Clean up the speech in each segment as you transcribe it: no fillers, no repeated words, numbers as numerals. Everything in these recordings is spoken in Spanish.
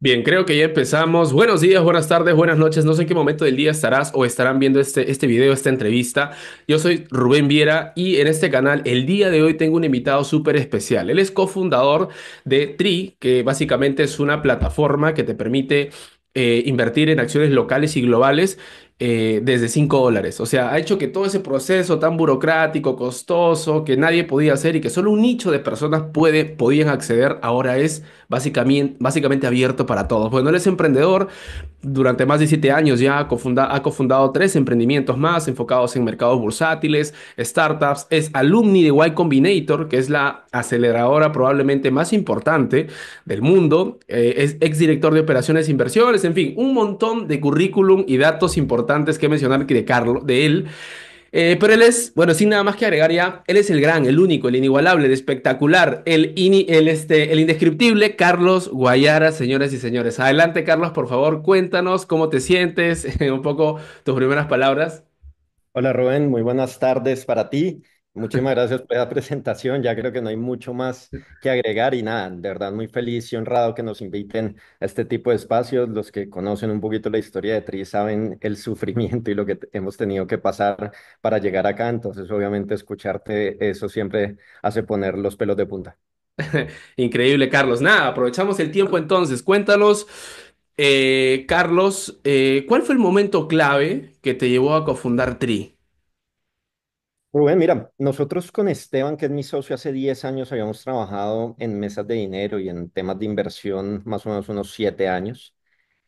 Bien, creo que ya empezamos. Buenos días, buenas tardes, buenas noches. No sé en qué momento del día estarás o estarán viendo este video, esta entrevista. Yo soy Rubén Viera y en este canal el día de hoy tengo un invitado súper especial. Él es cofundador de Tree, que básicamente es una plataforma que te permite invertir en acciones locales y globales desde $5. O sea, ha hecho que todo ese proceso tan burocrático, costoso, que nadie podía hacer y que solo un nicho de personas podían acceder, ahora es básicamente abierto para todos. Bueno, él es emprendedor, durante más de 7 años ya ha cofundado tres emprendimientos más enfocados en mercados bursátiles, startups, es alumni de Y Combinator, que es la aceleradora probablemente más importante del mundo, es exdirector de operaciones e inversiones, en fin, un montón de currículum y datos importantes que mencionar de Carlos, de él. Pero él es, bueno, sin nada más que agregar ya, él es el gran, el único, el inigualable, el espectacular, el indescriptible Carlos Guayara, señoras y señores. Adelante, Carlos, por favor, cuéntanos cómo te sientes, un poco tus primeras palabras. Hola Rubén, muy buenas tardes para ti. Muchísimas gracias por la presentación. Ya creo que no hay mucho más que agregar y nada, de verdad muy feliz y honrado que nos inviten a este tipo de espacios. Los que conocen un poquito la historia de Tri saben el sufrimiento y lo que hemos tenido que pasar para llegar acá. Entonces, obviamente, escucharte eso siempre hace poner los pelos de punta. Increíble, Carlos. Nada, aprovechamos el tiempo entonces. Cuéntanos, Carlos, ¿cuál fue el momento clave que te llevó a cofundar Tri? Rubén, mira, nosotros con Esteban, que es mi socio, hace 10 años habíamos trabajado en mesas de dinero y en temas de inversión más o menos unos 7 años.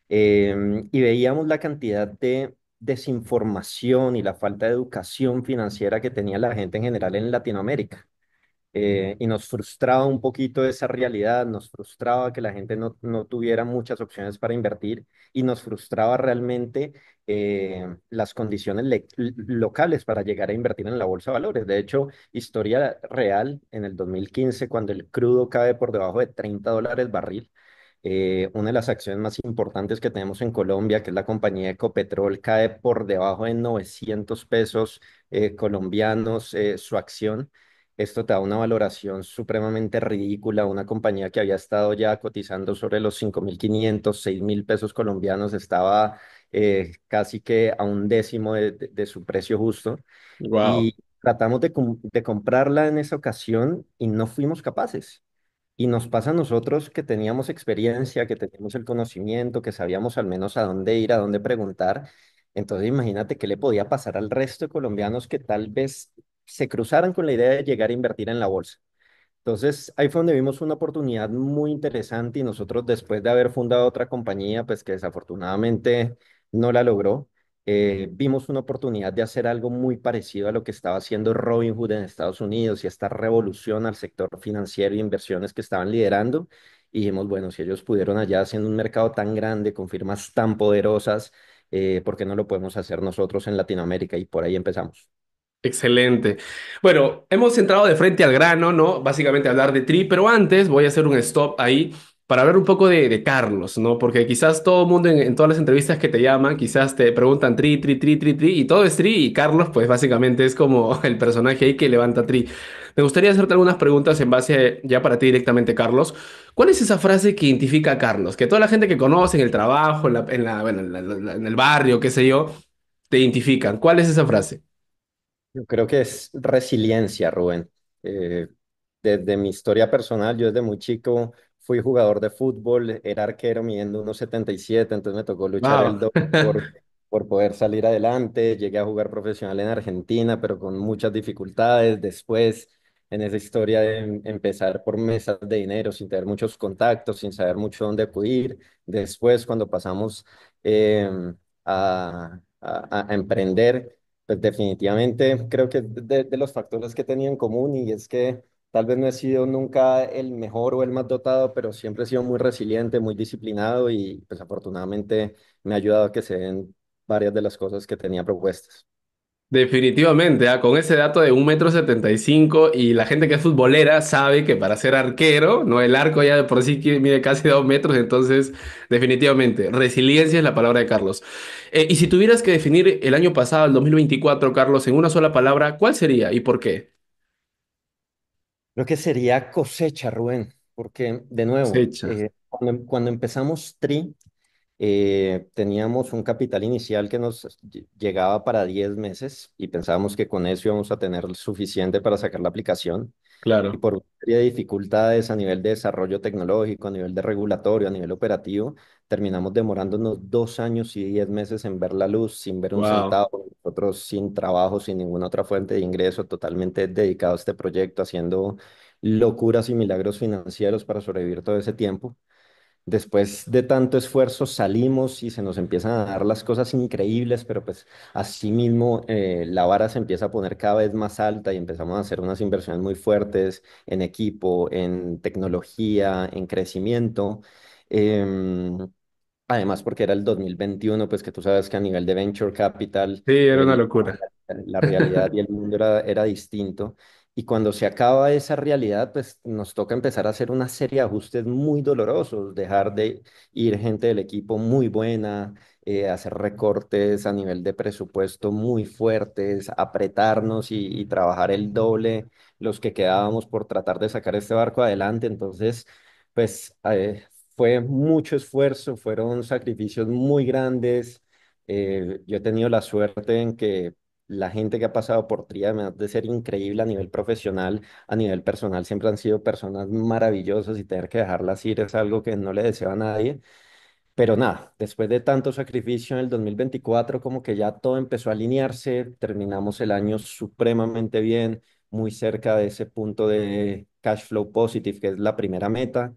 Y veíamos la cantidad de desinformación y la falta de educación financiera que tenía la gente en general en Latinoamérica. Y nos frustraba un poquito esa realidad, nos frustraba que la gente no tuviera muchas opciones para invertir y nos frustraba realmente las condiciones locales para llegar a invertir en la bolsa de valores. De hecho, historia real, en el 2015, cuando el crudo cae por debajo de $30 barril, una de las acciones más importantes que tenemos en Colombia, que es la compañía Ecopetrol, cae por debajo de 900 pesos colombianos su acción. Esto te da una valoración supremamente ridícula. Una compañía que había estado ya cotizando sobre los 5.500, 6.000 pesos colombianos, estaba casi que a un décimo de su precio justo. Wow. Y tratamos de comprarla en esa ocasión y no fuimos capaces. Y nos pasa a nosotros que teníamos experiencia, que teníamos el conocimiento, que sabíamos al menos a dónde ir, a dónde preguntar. Entonces imagínate qué le podía pasar al resto de colombianos que tal vez se cruzaran con la idea de llegar a invertir en la bolsa. Entonces, ahí fue donde vimos una oportunidad muy interesante y nosotros después de haber fundado otra compañía, pues que desafortunadamente no la logró, vimos una oportunidad de hacer algo muy parecido a lo que estaba haciendo Robinhood en Estados Unidos y esta revolución al sector financiero y inversiones que estaban liderando. Y dijimos, bueno, si ellos pudieron allá haciendo un mercado tan grande, con firmas tan poderosas, ¿por qué no lo podemos hacer nosotros en Latinoamérica? Y por ahí empezamos. Excelente. Bueno, hemos entrado de frente al grano, ¿no? Básicamente a hablar de Tri, pero antes voy a hacer un stop ahí para hablar un poco de Carlos, ¿no? Porque quizás todo el mundo en todas las entrevistas que te llaman, quizás te preguntan Tri, Tri, Tri, Tri, Tri, y todo es Tri, y Carlos, pues básicamente es como el personaje ahí que levanta Tri. Me gustaría hacerte algunas preguntas en base ya para ti directamente, Carlos. ¿Cuál es esa frase que identifica a Carlos? Que toda la gente que conoce en el trabajo, bueno, en el barrio, qué sé yo, te identifican. ¿Cuál es esa frase? Yo creo que es resiliencia, Rubén. Eh, Desde mi historia personal, yo desde muy chico fui jugador de fútbol, era arquero midiendo 1,77, entonces me tocó luchar el Wow. doble por poder salir adelante. Llegué a jugar profesional en Argentina, pero con muchas dificultades. Después, en esa historia de empezar por mesas de dinero, sin tener muchos contactos, sin saber mucho dónde acudir. Después, cuando pasamos a emprender, pues definitivamente creo que es de los factores que he tenido en común y es que tal vez no he sido nunca el mejor o el más dotado, pero siempre he sido muy resiliente, muy disciplinado y pues afortunadamente me ha ayudado a que se den varias de las cosas que tenía propuestas. Definitivamente, con ese dato de 1,75 m y la gente que es futbolera sabe que para ser arquero, no el arco ya de por sí que mide casi 2 metros, entonces definitivamente, resiliencia es la palabra de Carlos. Y si tuvieras que definir el año pasado, el 2024, Carlos, en una sola palabra, ¿cuál sería y por qué? Creo que sería cosecha, Rubén, porque de nuevo, Cosecha. Cuando empezamos Tri, teníamos un capital inicial que nos llegaba para 10 meses y pensábamos que con eso íbamos a tener suficiente para sacar la aplicación. Y Claro. por una serie de dificultades a nivel de desarrollo tecnológico, a nivel de regulatorio, a nivel operativo, terminamos demorándonos 2 años y 10 meses en ver la luz, sin ver un Wow. centavo, nosotros sin trabajo, sin ninguna otra fuente de ingreso, totalmente dedicados a este proyecto, haciendo locuras y milagros financieros para sobrevivir todo ese tiempo. Después de tanto esfuerzo salimos y se nos empiezan a dar las cosas increíbles, pero pues así mismo la vara se empieza a poner cada vez más alta y empezamos a hacer unas inversiones muy fuertes en equipo, en tecnología, en crecimiento. Em, Además, porque era el 2021 pues que tú sabes que a nivel de venture capital, Sí, era una el, locura. la realidad y el mundo era distinto. Y cuando se acaba esa realidad, pues nos toca empezar a hacer una serie de ajustes muy dolorosos, dejar de ir gente del equipo muy buena, hacer recortes a nivel de presupuesto muy fuertes, apretarnos y trabajar el doble los que quedábamos por tratar de sacar este barco adelante. Entonces, pues fue mucho esfuerzo, fueron sacrificios muy grandes. Yo he tenido la suerte en que la gente que ha pasado por TRI, además de ser increíble a nivel profesional, a nivel personal, siempre han sido personas maravillosas y tener que dejarlas ir es algo que no le deseo a nadie. Pero nada, después de tanto sacrificio en el 2024, como que ya todo empezó a alinearse, terminamos el año supremamente bien, muy cerca de ese punto de cash flow positive, que es la primera meta.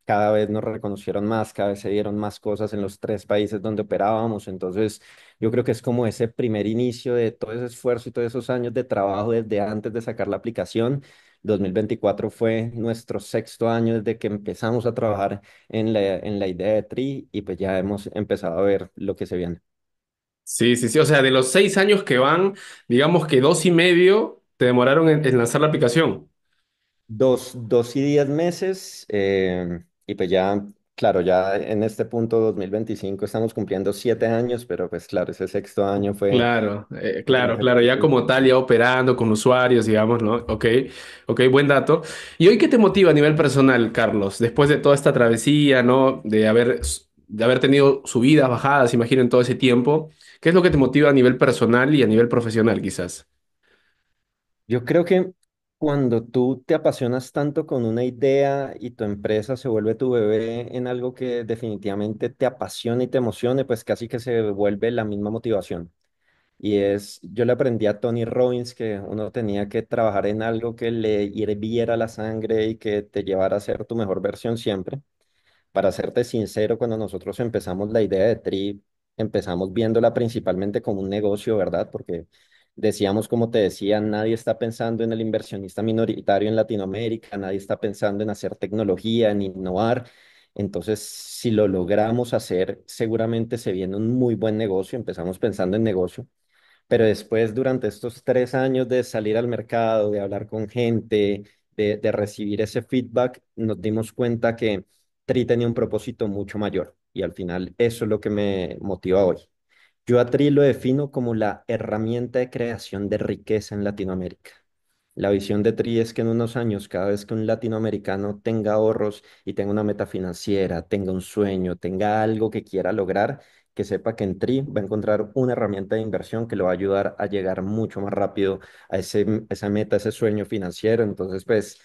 Cada vez nos reconocieron más, cada vez se dieron más cosas en los 3 países donde operábamos. Entonces, yo creo que es como ese primer inicio de todo ese esfuerzo y todos esos años de trabajo desde antes de sacar la aplicación. 2024 fue nuestro sexto año desde que empezamos a trabajar en la idea de Tri y pues ya hemos empezado a ver lo que se viene. Sí, sí, sí. O sea, de los 6 años que van, digamos que 2 y medio te demoraron en lanzar la aplicación. 2 y 10 meses y pues ya, claro, ya en este punto 2025 estamos cumpliendo 7 años, pero pues claro, ese sexto año fue Claro, claro, bastante claro, ya fuerte. como tal, ya operando con usuarios, digamos, ¿no? Ok, ok, buen dato. ¿Y hoy qué te motiva a nivel personal, Carlos? Después de toda esta travesía, ¿no? De haber tenido subidas, bajadas, imagino, en todo ese tiempo, ¿qué es lo que te motiva a nivel personal y a nivel profesional, quizás? Yo creo que cuando tú te apasionas tanto con una idea y tu empresa se vuelve tu bebé en algo que definitivamente te apasiona y te emocione, pues casi que se vuelve la misma motivación. Yo le aprendí a Tony Robbins que uno tenía que trabajar en algo que le hirviera la sangre y que te llevara a ser tu mejor versión siempre. Para serte sincero, cuando nosotros empezamos la idea de Tri, empezamos viéndola principalmente como un negocio, ¿verdad? Porque decíamos, como te decía, nadie está pensando en el inversionista minoritario en Latinoamérica, nadie está pensando en hacer tecnología, en innovar. Entonces, si lo logramos hacer, seguramente se viene un muy buen negocio. Empezamos pensando en negocio. Pero después, durante estos 3 años de salir al mercado, de hablar con gente, de recibir ese feedback, nos dimos cuenta que Tri tenía un propósito mucho mayor. Y al final, eso es lo que me motiva hoy. Yo a Tri lo defino como la herramienta de creación de riqueza en Latinoamérica. La visión de Tri es que en unos años, cada vez que un latinoamericano tenga ahorros y tenga una meta financiera, tenga un sueño, tenga algo que quiera lograr, que sepa que en Tri va a encontrar una herramienta de inversión que lo va a ayudar a llegar mucho más rápido a esa meta, ese sueño financiero. Entonces, pues,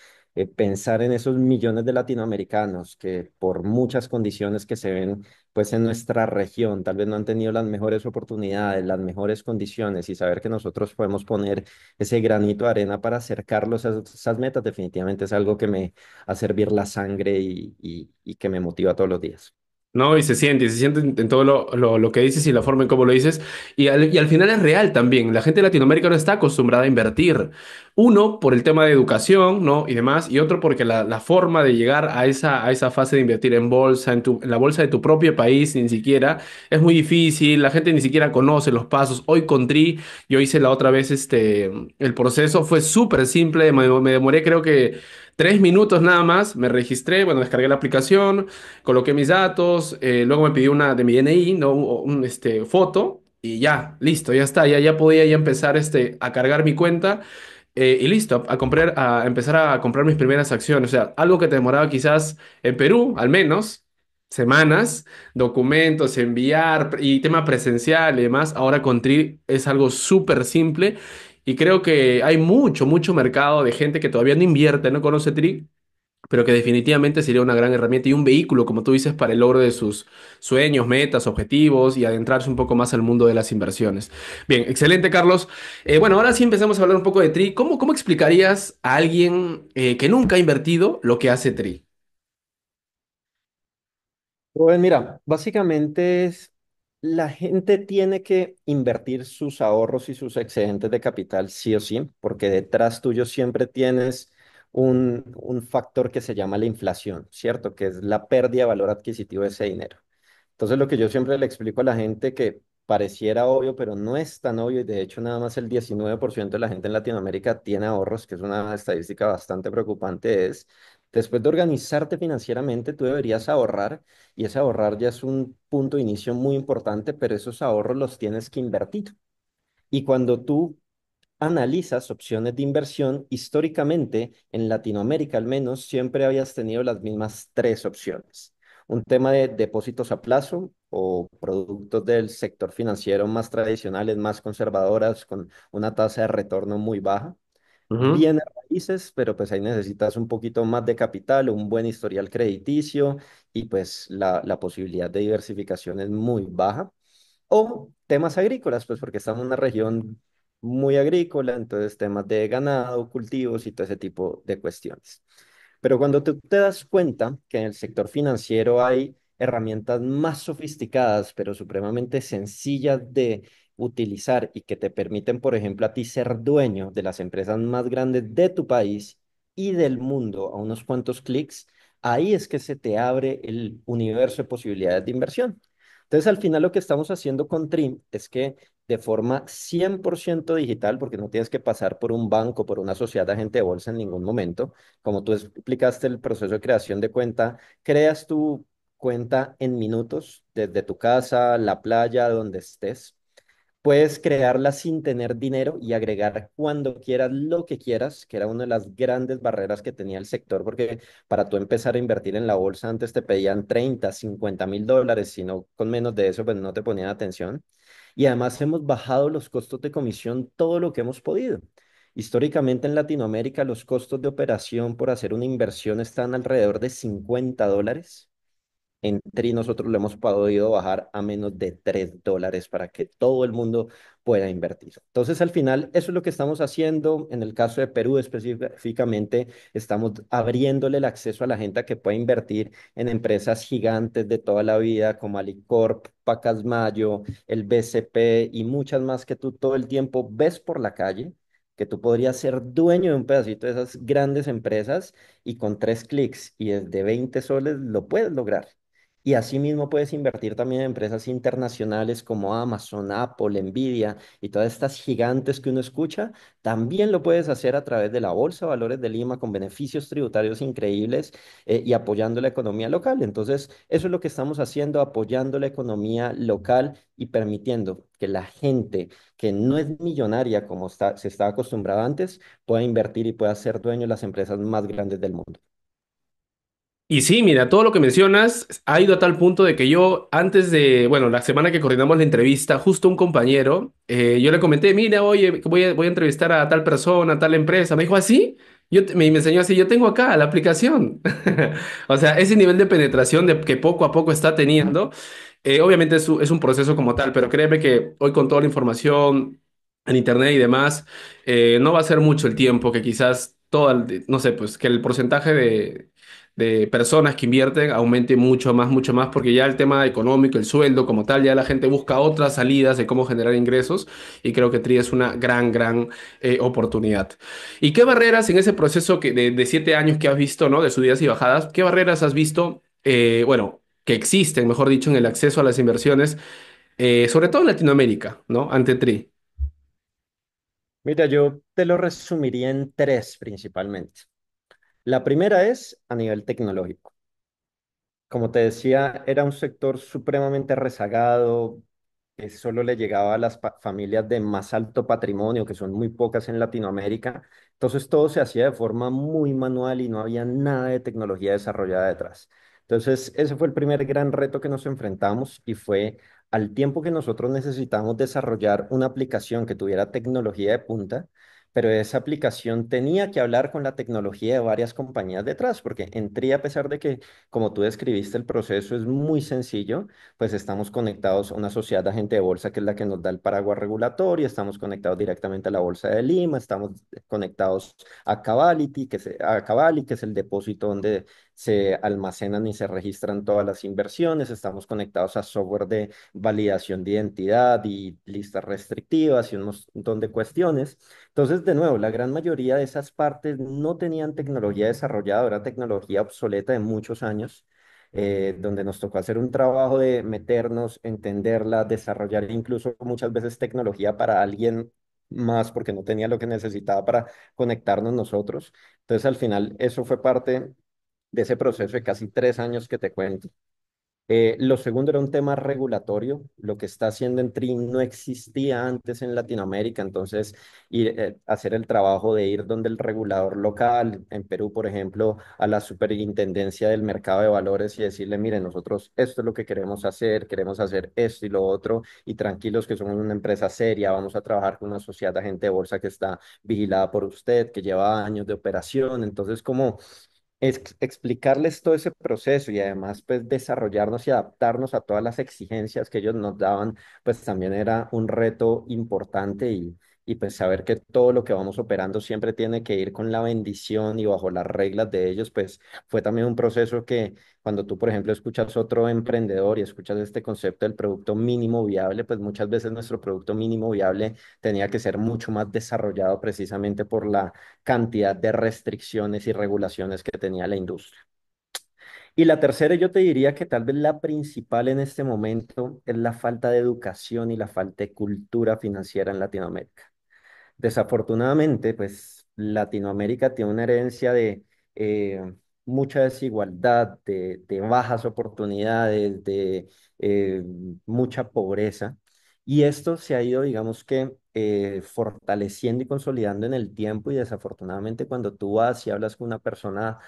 pensar en esos millones de latinoamericanos que por muchas condiciones que se ven pues en nuestra región tal vez no han tenido las mejores oportunidades, las mejores condiciones y saber que nosotros podemos poner ese granito de arena para acercarlos a esas metas definitivamente es algo que me hace hervir la sangre y que me motiva todos los días. ¿No? Y se siente en todo lo que dices y la forma en cómo lo dices. Y al final es real también. La gente de Latinoamérica no está acostumbrada a invertir. Uno, por el tema de educación, ¿no? Y demás. Y otro, porque la forma de llegar a esa fase de invertir en bolsa, en la bolsa de tu propio país, ni siquiera, es muy difícil. La gente ni siquiera conoce los pasos. Hoy con Tri, yo hice la otra vez el proceso. Fue súper simple. Me demoré, creo que 3 minutos nada más. Me registré, bueno, descargué la aplicación, coloqué mis datos, luego me pidió una de mi DNI, ¿no? Foto, y ya, listo, ya está, ya podía ya empezar a cargar mi cuenta. y listo, a empezar a comprar mis primeras acciones. O sea, algo que te demoraba quizás en Perú, al menos, semanas, documentos, enviar y tema presencial y demás. Ahora con Tri es algo súper simple y creo que hay mucho, mucho mercado de gente que todavía no invierte, no conoce Tri, pero que definitivamente sería una gran herramienta y un vehículo, como tú dices, para el logro de sus sueños, metas, objetivos y adentrarse un poco más al mundo de las inversiones. Bien, excelente, Carlos. Bueno, ahora sí empezamos a hablar un poco de Tri. ¿Cómo explicarías a alguien que nunca ha invertido lo que hace Tri? Pues mira, básicamente es la gente tiene que invertir sus ahorros y sus excedentes de capital sí o sí, porque detrás tuyo siempre tienes un factor que se llama la inflación, ¿cierto? Que es la pérdida de valor adquisitivo de ese dinero. Entonces, lo que yo siempre le explico a la gente que pareciera obvio, pero no es tan obvio, y de hecho nada más el 19% de la gente en Latinoamérica tiene ahorros, que es una estadística bastante preocupante, es después de organizarte financieramente, tú deberías ahorrar, y ese ahorrar ya es un punto de inicio muy importante, pero esos ahorros los tienes que invertir. Y cuando tú analizas opciones de inversión, históricamente, en Latinoamérica al menos, siempre habías tenido las mismas tres opciones. Un tema de depósitos a plazo o productos del sector financiero más tradicionales, más conservadoras, con una tasa de retorno muy baja. Ujú. Bienes raíces, pero pues ahí necesitas un poquito más de capital, un buen historial crediticio y pues la posibilidad de diversificación es muy baja. O temas agrícolas, pues porque estamos en una región muy agrícola, entonces temas de ganado, cultivos y todo ese tipo de cuestiones. Pero cuando tú te das cuenta que en el sector financiero hay herramientas más sofisticadas, pero supremamente sencillas de utilizar y que te permiten, por ejemplo, a ti ser dueño de las empresas más grandes de tu país y del mundo a unos cuantos clics, ahí es que se te abre el universo de posibilidades de inversión. Entonces, al final lo que estamos haciendo con Trim es que de forma 100% digital, porque no tienes que pasar por un banco, por una sociedad de agente de bolsa en ningún momento, como tú explicaste el proceso de creación de cuenta, creas tu cuenta en minutos desde tu casa, la playa, donde estés. Puedes crearla sin tener dinero y agregar cuando quieras lo que quieras, que era una de las grandes barreras que tenía el sector, porque para tú empezar a invertir en la bolsa antes te pedían 30, 50 mil dólares, si no con menos de eso, pues no te ponían atención. Y además hemos bajado los costos de comisión todo lo que hemos podido. Históricamente en Latinoamérica los costos de operación por hacer una inversión están alrededor de $50. En Tri nosotros lo hemos podido bajar a menos de $3 para que todo el mundo pueda invertir. Entonces, al final, eso es lo que estamos haciendo. En el caso de Perú específicamente, estamos abriéndole el acceso a la gente a que pueda invertir en empresas gigantes de toda la vida, como Alicorp, Pacasmayo, el BCP y muchas más que tú todo el tiempo ves por la calle, que tú podrías ser dueño de un pedacito de esas grandes empresas y con 3 clics y desde 20 soles lo puedes lograr. Y asimismo puedes invertir también en empresas internacionales como Amazon, Apple, Nvidia y todas estas gigantes que uno escucha. También lo puedes hacer a través de la Bolsa de Valores de Lima con beneficios tributarios increíbles y apoyando la economía local. Entonces, eso es lo que estamos haciendo, apoyando la economía local y permitiendo que la gente que no es millonaria como se estaba acostumbrado antes pueda invertir y pueda ser dueño de las empresas más grandes del mundo. Y sí, mira, todo lo que mencionas ha ido a tal punto de que yo, antes de, bueno, la semana que coordinamos la entrevista, justo un compañero, yo le comenté, mira, oye, voy a entrevistar a tal persona, a tal empresa. Me dijo, ¿así? Me enseñó así, yo tengo acá la aplicación. O sea, ese nivel de penetración de que poco a poco está teniendo, obviamente es un proceso como tal, pero créeme que hoy con toda la información en internet y demás, no va a ser mucho el tiempo que quizás no sé, pues que el porcentaje de personas que invierten aumente mucho más, porque ya el tema económico, el sueldo como tal, ya la gente busca otras salidas de cómo generar ingresos y creo que Tri es una gran oportunidad. ¿Y qué barreras en ese proceso de 7 años que has visto, ¿no? De subidas y bajadas, qué barreras has visto, bueno, que existen, mejor dicho, en el acceso a las inversiones, sobre todo en Latinoamérica, ¿no? Ante Tri. Mira, yo te lo resumiría en tres principalmente. La primera es a nivel tecnológico. Como te decía, era un sector supremamente rezagado, que solo le llegaba a las familias de más alto patrimonio, que son muy pocas en Latinoamérica. Entonces todo se hacía de forma muy manual y no había nada de tecnología desarrollada detrás. Entonces ese fue el primer gran reto que nos enfrentamos y fue al tiempo que nosotros necesitamos desarrollar una aplicación que tuviera tecnología de punta, pero esa aplicación tenía que hablar con la tecnología de varias compañías detrás, porque en Tri, a pesar de que, como tú describiste, el proceso es muy sencillo, pues estamos conectados a una sociedad de agente de bolsa que es la que nos da el paraguas regulatorio, estamos conectados directamente a la Bolsa de Lima, estamos conectados a Cavality, a Cavalli, que es el depósito donde se almacenan y se registran todas las inversiones, estamos conectados a software de validación de identidad y listas restrictivas y un montón de cuestiones. Entonces, de nuevo, la gran mayoría de esas partes no tenían tecnología desarrollada, era tecnología obsoleta de muchos años, donde nos tocó hacer un trabajo de meternos, entenderla, desarrollar incluso muchas veces tecnología para alguien más porque no tenía lo que necesitaba para conectarnos nosotros. Entonces, al final, eso fue parte de ese proceso de casi 3 años que te cuento. Lo segundo era un tema regulatorio. Lo que está haciendo en TRI no existía antes en Latinoamérica, entonces hacer el trabajo de ir donde el regulador local, en Perú, por ejemplo, a la Superintendencia del Mercado de Valores y decirle, mire, nosotros esto es lo que queremos hacer esto y lo otro, y tranquilos que somos una empresa seria, vamos a trabajar con una sociedad de agente de bolsa que está vigilada por usted, que lleva años de operación, entonces como explicarles todo ese proceso y además pues desarrollarnos y adaptarnos a todas las exigencias que ellos nos daban, pues también era un reto importante y pues saber que todo lo que vamos operando siempre tiene que ir con la bendición y bajo las reglas de ellos, pues fue también un proceso que cuando tú, por ejemplo, escuchas otro emprendedor y escuchas este concepto del producto mínimo viable, pues muchas veces nuestro producto mínimo viable tenía que ser mucho más desarrollado precisamente por la cantidad de restricciones y regulaciones que tenía la industria. Y la tercera, yo te diría que tal vez la principal en este momento es la falta de educación y la falta de cultura financiera en Latinoamérica. Desafortunadamente, pues Latinoamérica tiene una herencia de mucha desigualdad, de bajas oportunidades, de mucha pobreza. Y esto se ha ido, digamos que, fortaleciendo y consolidando en el tiempo. Y desafortunadamente, cuando tú vas y hablas con una persona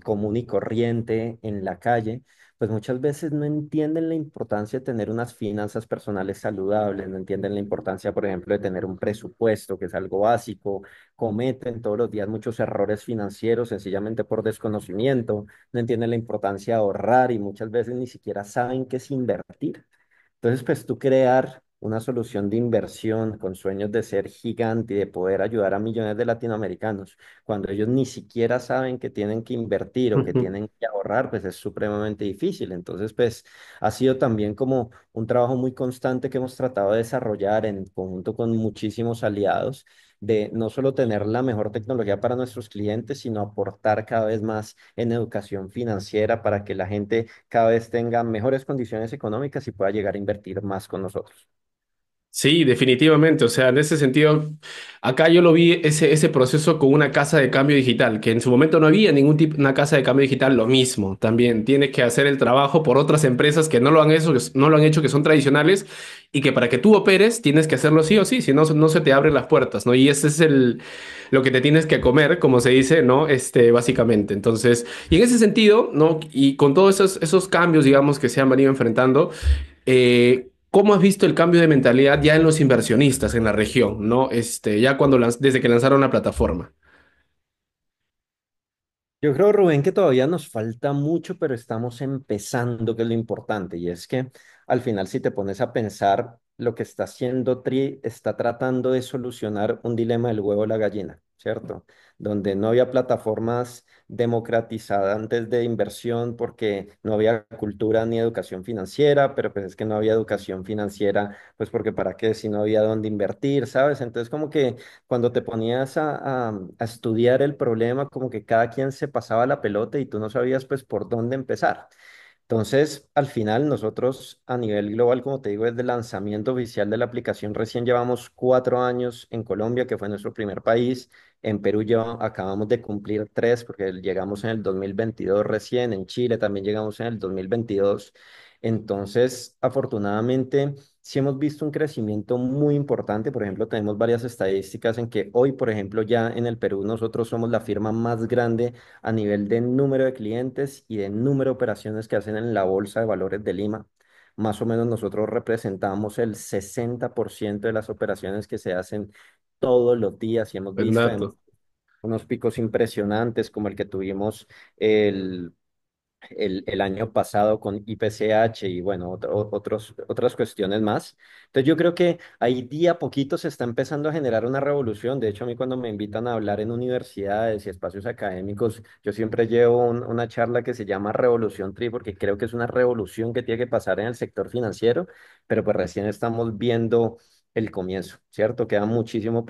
común y corriente en la calle, pues muchas veces no entienden la importancia de tener unas finanzas personales saludables, no entienden la importancia, por ejemplo, de tener un presupuesto, que es algo básico, cometen todos los días muchos errores financieros sencillamente por desconocimiento, no entienden la importancia de ahorrar y muchas veces ni siquiera saben qué es invertir. Entonces, pues tú crear una solución de inversión con sueños de ser gigante y de poder ayudar a millones de latinoamericanos, cuando ellos ni siquiera saben que tienen que invertir o que tienen que ahorrar, pues es supremamente difícil. Entonces, pues ha sido también como un trabajo muy constante que hemos tratado de desarrollar en conjunto con muchísimos aliados, de no solo tener la mejor tecnología para nuestros clientes, sino aportar cada vez más en educación financiera para que la gente cada vez tenga mejores condiciones económicas y pueda llegar a invertir más con nosotros. Sí, definitivamente. O sea, en ese sentido, acá yo lo vi ese proceso con una casa de cambio digital, que en su momento no había ningún tipo, una casa de cambio digital, lo mismo. También tienes que hacer el trabajo por otras empresas que no lo han hecho, no lo han hecho, que son tradicionales, y que para que tú operes tienes que hacerlo sí o sí, si no, no se te abren las puertas, ¿no? Y ese es lo que te tienes que comer, como se dice, ¿no? Básicamente. Entonces, y en ese sentido, ¿no? Y con todos esos cambios, digamos, que se han venido enfrentando. ¿Cómo has visto el cambio de mentalidad ya en los inversionistas en la región, ¿no? Ya desde que lanzaron la plataforma. Yo creo, Rubén, que todavía nos falta mucho, pero estamos empezando, que es lo importante. Y es que al final, si te pones a pensar, lo que está haciendo Tri está tratando de solucionar un dilema del huevo o la gallina, ¿cierto? Donde no había plataformas democratizadas antes de inversión porque no había cultura ni educación financiera, pero pues es que no había educación financiera, pues porque para qué si no había dónde invertir, ¿sabes? Entonces como que cuando te ponías a estudiar el problema, como que cada quien se pasaba la pelota y tú no sabías pues por dónde empezar. Entonces, al final, nosotros a nivel global, como te digo, desde el lanzamiento oficial de la aplicación, recién llevamos 4 años en Colombia, que fue nuestro primer país. En Perú ya acabamos de cumplir 3, porque llegamos en el 2022 recién. En Chile también llegamos en el 2022. Entonces, afortunadamente, sí hemos visto un crecimiento muy importante. Por ejemplo, tenemos varias estadísticas en que hoy, por ejemplo, ya en el Perú nosotros somos la firma más grande a nivel de número de clientes y de número de operaciones que hacen en la Bolsa de Valores de Lima. Más o menos nosotros representamos el 60% de las operaciones que se hacen todos los días y hemos Buen visto dato. además unos picos impresionantes como el que tuvimos el el año pasado con IPCH y bueno, otras cuestiones más. Entonces yo creo que ahí día a poquito se está empezando a generar una revolución. De hecho, a mí cuando me invitan a hablar en universidades y espacios académicos, yo siempre llevo una charla que se llama Revolución Tri, porque creo que es una revolución que tiene que pasar en el sector financiero, pero pues recién estamos viendo el comienzo, ¿cierto? Queda muchísimo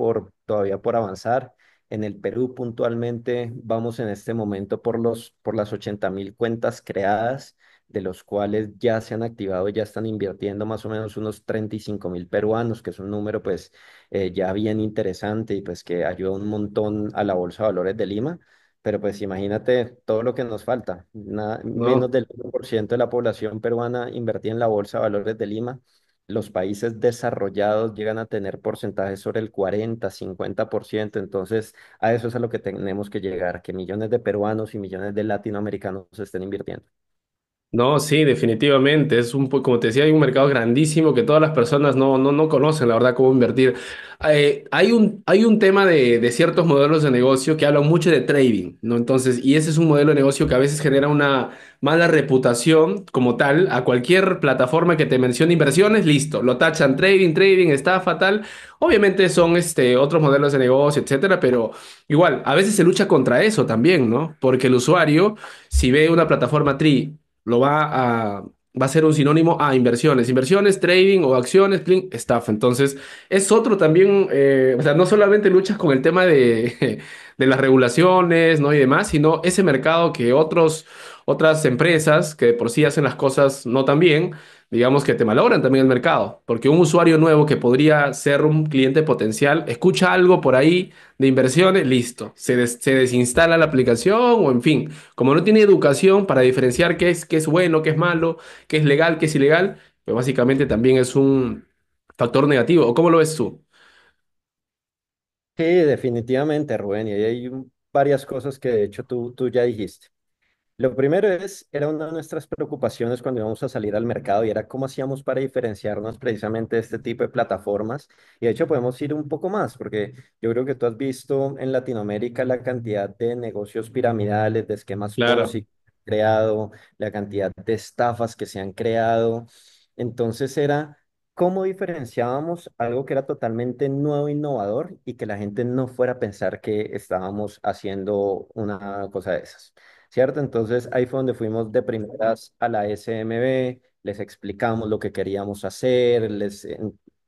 todavía por avanzar. En el Perú puntualmente vamos en este momento por las 80.000 cuentas creadas, de los cuales ya se han activado y ya están invirtiendo más o menos unos 35.000 peruanos, que es un número pues ya bien interesante y pues que ayuda un montón a la Bolsa de Valores de Lima. Pero pues imagínate todo lo que nos falta. Menos No. del 1% de la población peruana invertida en la Bolsa de Valores de Lima. Los países desarrollados llegan a tener porcentajes sobre el 40, 50%. Entonces, a eso es a lo que tenemos que llegar, que millones de peruanos y millones de latinoamericanos estén invirtiendo. No, sí, definitivamente. Es como te decía, hay un mercado grandísimo que todas las personas no conocen, la verdad, cómo invertir. Hay un tema de ciertos modelos de negocio que hablan mucho de trading, ¿no? Entonces, y ese es un modelo de negocio que a veces genera una mala reputación como tal. A cualquier plataforma que te mencione inversiones, listo, lo tachan trading, estafa, tal. Obviamente son otros modelos de negocio, etcétera, pero igual, a veces se lucha contra eso también, ¿no? Porque el usuario, si ve una plataforma lo va a ser un sinónimo a inversiones. Inversiones, trading o acciones, plin, estafa. Entonces, es otro también, o sea, no solamente luchas con el tema de las regulaciones, ¿no? Y demás, sino ese mercado que otras empresas que de por sí hacen las cosas no tan bien, digamos que te malogran también el mercado. Porque un usuario nuevo que podría ser un cliente potencial, escucha algo por ahí de inversiones, listo, se desinstala la aplicación o en fin, como no tiene educación para diferenciar qué es bueno, qué es malo, qué es legal, qué es ilegal, pues básicamente también es un factor negativo. ¿O cómo lo ves tú? Sí, definitivamente, Rubén, y ahí hay varias cosas que de hecho tú ya dijiste. Lo primero era una de nuestras preocupaciones cuando íbamos a salir al mercado y era cómo hacíamos para diferenciarnos precisamente de este tipo de plataformas. Y de hecho podemos ir un poco más, porque yo creo que tú has visto en Latinoamérica la cantidad de negocios piramidales, de esquemas Claro. Ponzi que se han creado, la cantidad de estafas que se han creado. Entonces era cómo diferenciábamos algo que era totalmente nuevo, innovador y que la gente no fuera a pensar que estábamos haciendo una cosa de esas. ¿Cierto? Entonces ahí fue donde fuimos de primeras a la SMB, les explicamos lo que queríamos hacer,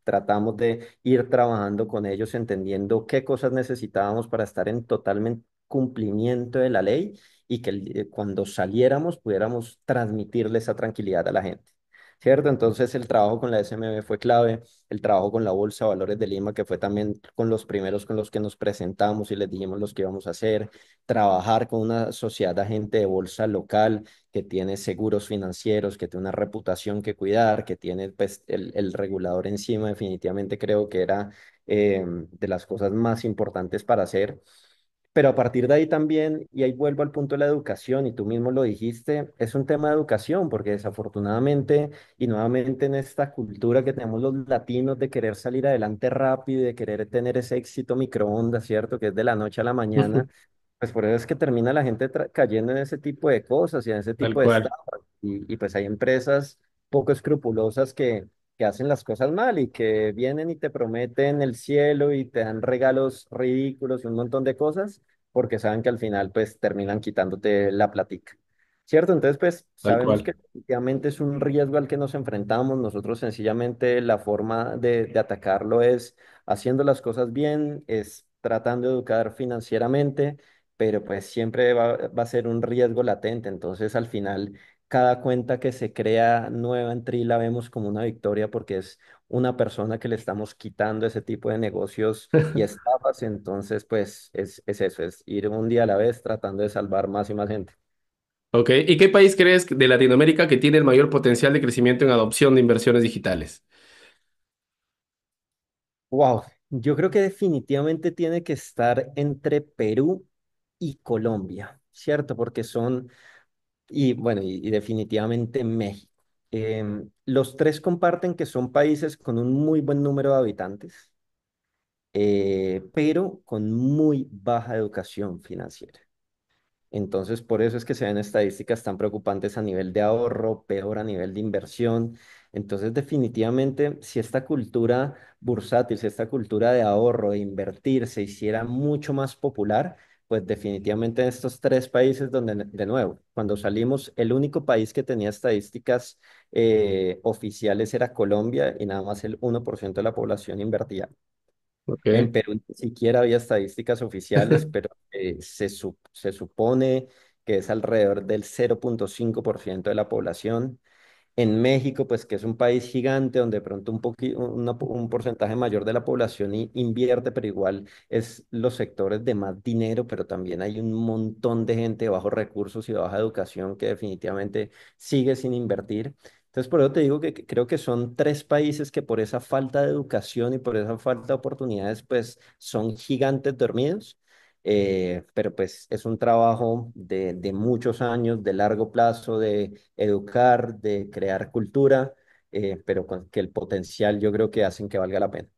tratamos de ir trabajando con ellos, entendiendo qué cosas necesitábamos para estar en totalmente cumplimiento de la ley y que cuando saliéramos pudiéramos transmitirle esa tranquilidad a la gente. ¿Cierto? Entonces el trabajo con la SMB fue clave, el trabajo con la Bolsa de Valores de Lima, que fue también con los primeros con los que nos presentamos y les dijimos los que íbamos a hacer, trabajar con una sociedad de agente de bolsa local que tiene seguros financieros, que tiene una reputación que cuidar, que tiene pues, el regulador encima, definitivamente creo que era de las cosas más importantes para hacer. Pero a partir de ahí también, y ahí vuelvo al punto de la educación, y tú mismo lo dijiste, es un tema de educación, porque desafortunadamente, y nuevamente en esta cultura que tenemos los latinos de querer salir adelante rápido, y de querer tener ese éxito microondas, ¿cierto? Que es de la noche a la mañana, pues por eso es que termina la gente cayendo en ese tipo de cosas y en ese Tal tipo de cual. estafas. Y pues hay empresas poco escrupulosas que hacen las cosas mal y que vienen y te prometen el cielo y te dan regalos ridículos y un montón de cosas porque saben que al final pues terminan quitándote la platica. ¿Cierto? Entonces pues Tal sabemos cual. que efectivamente es un riesgo al que nos enfrentamos. Nosotros sencillamente la forma de atacarlo es haciendo las cosas bien, es tratando de educar financieramente, pero pues siempre va a ser un riesgo latente. Entonces, al final, cada cuenta que se crea nueva en Tri la vemos como una victoria porque es una persona que le estamos quitando ese tipo de negocios y estafas. Entonces, pues es eso, es ir un día a la vez tratando de salvar más y más gente. Ok. ¿Y qué país crees de Latinoamérica que tiene el mayor potencial de crecimiento en adopción de inversiones digitales? Wow, yo creo que definitivamente tiene que estar entre Perú y Colombia, ¿cierto? Porque son, y bueno, y definitivamente México. Los tres comparten que son países con un muy buen número de habitantes, pero con muy baja educación financiera. Entonces, por eso es que se ven estadísticas tan preocupantes a nivel de ahorro, peor a nivel de inversión. Entonces, definitivamente, si esta cultura bursátil, si esta cultura de ahorro, de invertir, se hiciera mucho más popular, pues definitivamente en estos tres países donde, de nuevo, cuando salimos, el único país que tenía estadísticas oficiales era Colombia y nada más el 1% de la población invertía. En Ok. Perú ni siquiera había estadísticas oficiales, pero se supone que es alrededor del 0,5% de la población. En México, pues que es un país gigante donde de pronto un porcentaje mayor de la población invierte, pero igual es los sectores de más dinero, pero también hay un montón de gente de bajos recursos y de baja educación que definitivamente sigue sin invertir. Entonces, por eso te digo que creo que son tres países que por esa falta de educación y por esa falta de oportunidades, pues son gigantes dormidos. Pero pues es un trabajo de muchos años, de largo plazo, de educar, de crear cultura, pero con que el potencial yo creo que hacen que valga la pena.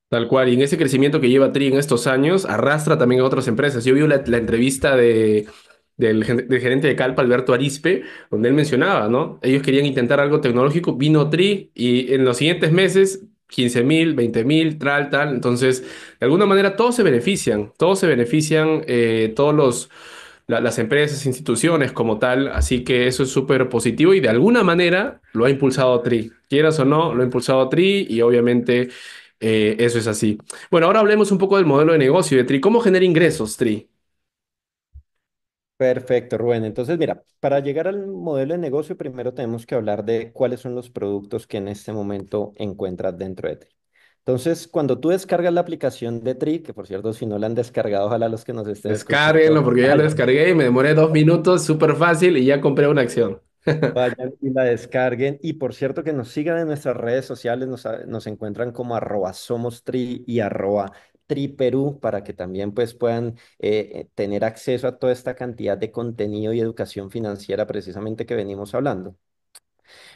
Tal cual, y en ese crecimiento que lleva Tri en estos años, arrastra también a otras empresas. Yo vi la entrevista del gerente de Calpa, Alberto Arispe, donde él mencionaba, ¿no? Ellos querían intentar algo tecnológico, vino Tri, y en los siguientes meses, 15.000, 20.000, tal. Entonces, de alguna manera, todos se benefician, las empresas, instituciones como tal, así que eso es súper positivo y de alguna manera lo ha impulsado Tri. Quieras o no, lo ha impulsado Tri y obviamente eso es así. Bueno, ahora hablemos un poco del modelo de negocio de Tri. ¿Cómo genera ingresos, Tri? Perfecto, Rubén. Entonces, mira, para llegar al modelo de negocio, primero tenemos que hablar de cuáles son los productos que en este momento encuentras dentro de Tri. Entonces, cuando tú descargas la aplicación de Tri, que por cierto, si no la han descargado, ojalá los que nos estén escuchando Descárguenlo porque ya lo vayan. descargué y me demoré 2 minutos, súper fácil y ya compré una acción. Vayan y la descarguen. Y por cierto, que nos sigan en nuestras redes sociales, nos encuentran como @somostri y @triperú para que también pues puedan tener acceso a toda esta cantidad de contenido y educación financiera precisamente que venimos hablando.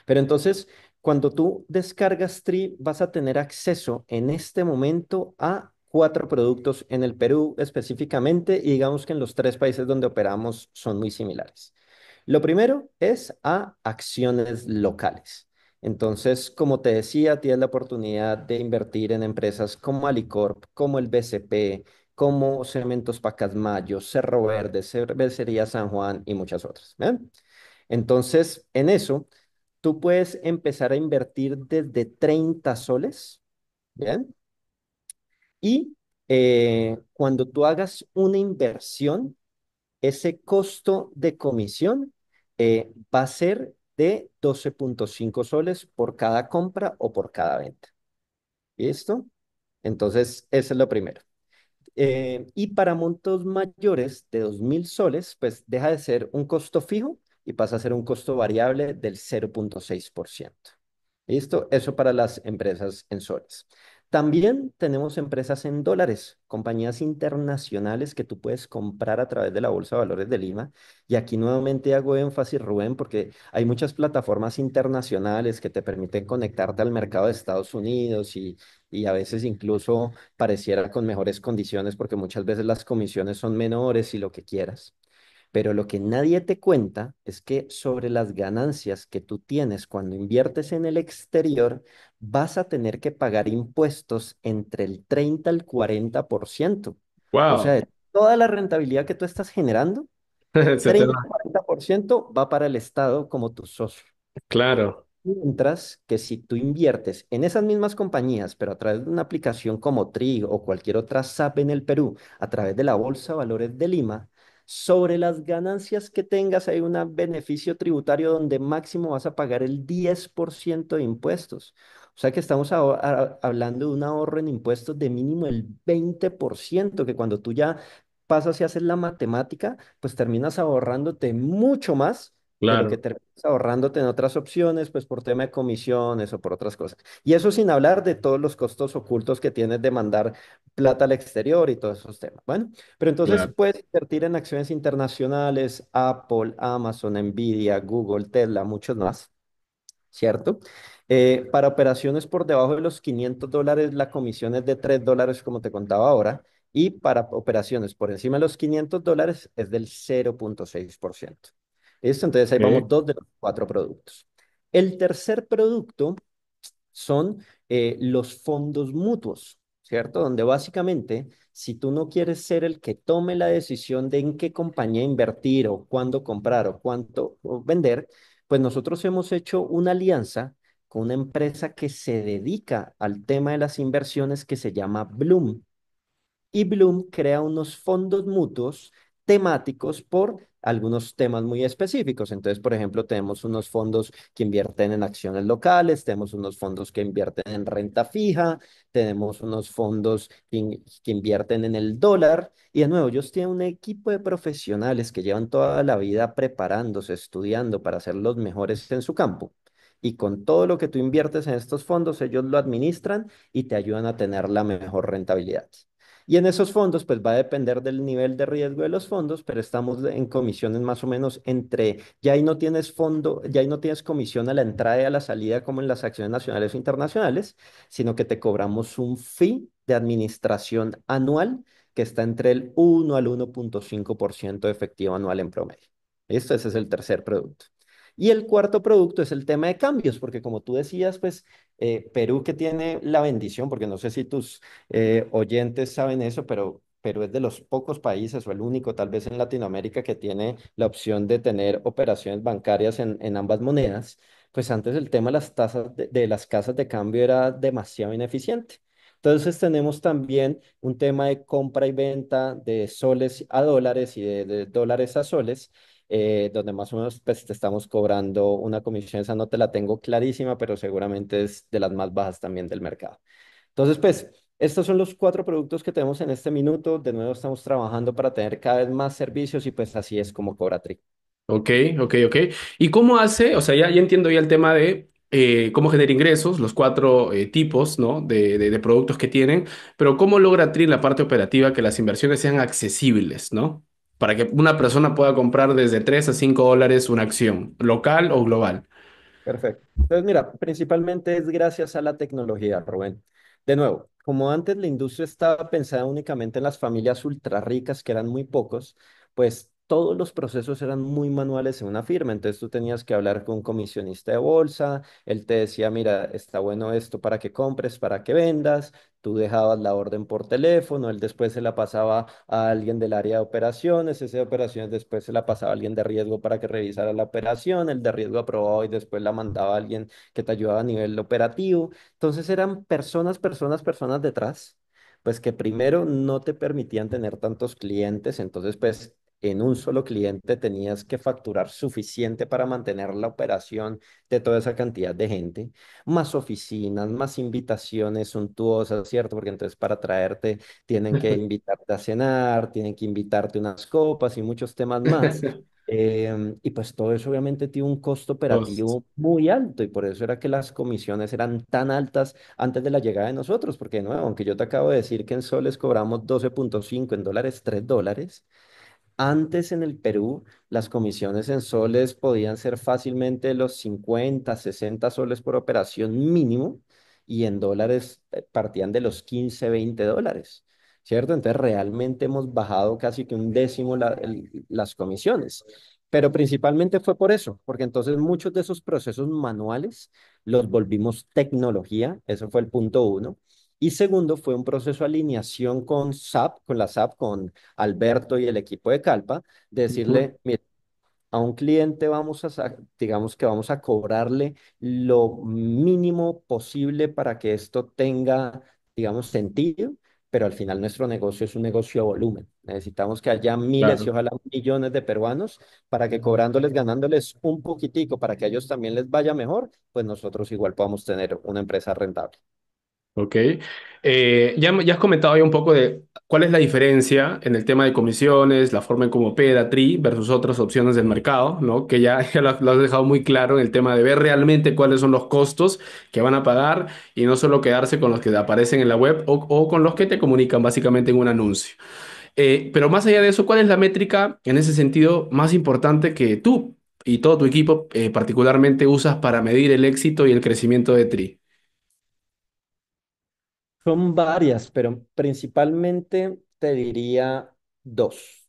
Pero entonces, cuando tú descargas Tri, vas a tener acceso en este momento a cuatro productos en el Perú específicamente y digamos que en los tres países donde operamos son muy similares. Lo primero es a acciones locales. Entonces, como te decía, tienes la oportunidad de invertir en empresas como Alicorp, como el BCP, como Cementos Pacasmayo, Cerro Verde, Cervecería San Juan y muchas otras. ¿Ven? Entonces, en eso, tú puedes empezar a invertir desde 30 soles, ¿bien? Y cuando tú hagas una inversión, ese costo de comisión va a ser de 12,5 soles por cada compra o por cada venta. ¿Listo? Entonces, eso es lo primero. Y para montos mayores de 2.000 soles, pues deja de ser un costo fijo y pasa a ser un costo variable del 0,6%. ¿Listo? Eso para las empresas en soles. También tenemos empresas en dólares, compañías internacionales que tú puedes comprar a través de la Bolsa de Valores de Lima. Y aquí nuevamente hago énfasis, Rubén, porque hay muchas plataformas internacionales que te permiten conectarte al mercado de Estados Unidos y a veces incluso pareciera con mejores condiciones porque muchas veces las comisiones son menores y lo que quieras. Pero lo que nadie te cuenta es que sobre las ganancias que tú tienes cuando inviertes en el exterior, vas a tener que pagar impuestos entre el 30 al 40%. O sea, Wow, de toda la rentabilidad que tú estás generando, se te 30 da. al 40% va para el Estado como tu socio. Claro. Mientras que si tú inviertes en esas mismas compañías, pero a través de una aplicación como Trig o cualquier otra SAP en el Perú, a través de la Bolsa de Valores de Lima, sobre las ganancias que tengas hay un beneficio tributario donde máximo vas a pagar el 10% de impuestos. O sea que estamos hablando de un ahorro en impuestos de mínimo el 20%, que cuando tú ya pasas y haces la matemática, pues terminas ahorrándote mucho más pero que Claro, terminas ahorrándote en otras opciones, pues por tema de comisiones o por otras cosas. Y eso sin hablar de todos los costos ocultos que tienes de mandar plata al exterior y todos esos temas. Bueno, pero entonces claro. puedes invertir en acciones internacionales, Apple, Amazon, Nvidia, Google, Tesla, muchos más. ¿Cierto? Para operaciones por debajo de los $500, la comisión es de $3, como te contaba ahora, y para operaciones por encima de los $500 es del 0,6%. ¿Listo? Entonces ahí vamos Ok. dos de los cuatro productos. El tercer producto son los fondos mutuos, ¿cierto? Donde básicamente, si tú no quieres ser el que tome la decisión de en qué compañía invertir o cuándo comprar o cuánto vender, pues nosotros hemos hecho una alianza con una empresa que se dedica al tema de las inversiones que se llama Bloom y Bloom crea unos fondos mutuos temáticos por algunos temas muy específicos. Entonces, por ejemplo, tenemos unos fondos que invierten en acciones locales, tenemos unos fondos que invierten en renta fija, tenemos unos fondos que invierten en el dólar. Y de nuevo, ellos tienen un equipo de profesionales que llevan toda la vida preparándose, estudiando para ser los mejores en su campo. Y con todo lo que tú inviertes en estos fondos, ellos lo administran y te ayudan a tener la mejor rentabilidad. Y en esos fondos, pues va a depender del nivel de riesgo de los fondos, pero estamos en comisiones más o menos entre, ya ahí no tienes fondo, ya ahí no tienes comisión a la entrada y a la salida como en las acciones nacionales o internacionales, sino que te cobramos un fee de administración anual que está entre el 1 al 1,5% de efectivo anual en promedio. Listo, ese es el tercer producto. Y el cuarto producto es el tema de cambios, porque como tú decías, pues Perú que tiene la bendición, porque no sé si tus oyentes saben eso, pero es de los pocos países o el único tal vez en Latinoamérica que tiene la opción de tener operaciones bancarias en ambas monedas. Pues antes el tema de las tasas de las casas de cambio era demasiado ineficiente. Entonces tenemos también un tema de compra y venta de soles a dólares y de dólares a soles, donde más o menos pues, te estamos cobrando una comisión, esa no te la tengo clarísima, pero seguramente es de las más bajas también del mercado. Entonces, pues, estos son los cuatro productos que tenemos en este minuto. De nuevo, estamos trabajando para tener cada vez más servicios y pues así es como cobra Tri. Ok, ok, ok. ¿Y cómo hace? O sea, ya entiendo ya el tema de cómo genera ingresos, los cuatro tipos, ¿no? de productos que tienen, pero ¿cómo logra Tri en la parte operativa que las inversiones sean accesibles, ¿no? Para que una persona pueda comprar desde $3 a $5 una acción, local o global. Perfecto. Entonces, mira, principalmente es gracias a la tecnología, Rubén. De nuevo, como antes la industria estaba pensada únicamente en las familias ultra ricas, que eran muy pocos, pues todos los procesos eran muy manuales en una firma. Entonces tú tenías que hablar con un comisionista de bolsa, él te decía, mira, está bueno esto para que compres, para que vendas, tú dejabas la orden por teléfono, él después se la pasaba a alguien del área de operaciones, ese de operaciones después se la pasaba a alguien de riesgo para que revisara la operación, el de riesgo aprobado y después la mandaba a alguien que te ayudaba a nivel operativo. Entonces eran personas detrás, pues que primero no te permitían tener tantos clientes, entonces pues en un solo cliente tenías que facturar suficiente para mantener la operación de toda esa cantidad de gente, más oficinas, más invitaciones suntuosas, ¿cierto? Porque entonces para traerte tienen que invitarte a cenar, tienen que invitarte unas copas y muchos temas más. Y pues todo eso obviamente tiene un costo Cost. operativo muy alto y por eso era que las comisiones eran tan altas antes de la llegada de nosotros, porque de nuevo, aunque yo te acabo de decir que en soles cobramos 12,5, en dólares $3, antes en el Perú, las comisiones en soles podían ser fácilmente los 50, 60 soles por operación mínimo y en dólares partían de los 15, $20, ¿cierto? Entonces realmente hemos bajado casi que un décimo las comisiones. Pero principalmente fue por eso, porque entonces muchos de esos procesos manuales los volvimos tecnología, eso fue el punto uno. Y segundo, fue un proceso de alineación con SAP, con la SAP, con Alberto y el equipo de Calpa, de Ujú. decirle, mira, a un cliente digamos que vamos a cobrarle lo mínimo posible para que esto tenga, digamos, sentido, pero al final nuestro negocio es un negocio de volumen. Necesitamos que haya miles y Claro. ojalá millones de peruanos para que cobrándoles, ganándoles un poquitico para que a ellos también les vaya mejor, pues nosotros igual podamos tener una empresa rentable. Ok. Ya has comentado ya un poco de cuál es la diferencia en el tema de comisiones, la forma en cómo opera Tri versus otras opciones del mercado, ¿no? Que ya, ya lo has dejado muy claro en el tema de ver realmente cuáles son los costos que van a pagar y no solo quedarse con los que aparecen en la web o con los que te comunican básicamente en un anuncio. Pero más allá de eso, ¿cuál es la métrica en ese sentido más importante que tú y todo tu equipo particularmente usas para medir el éxito y el crecimiento de Tri? Son varias, pero principalmente te diría dos.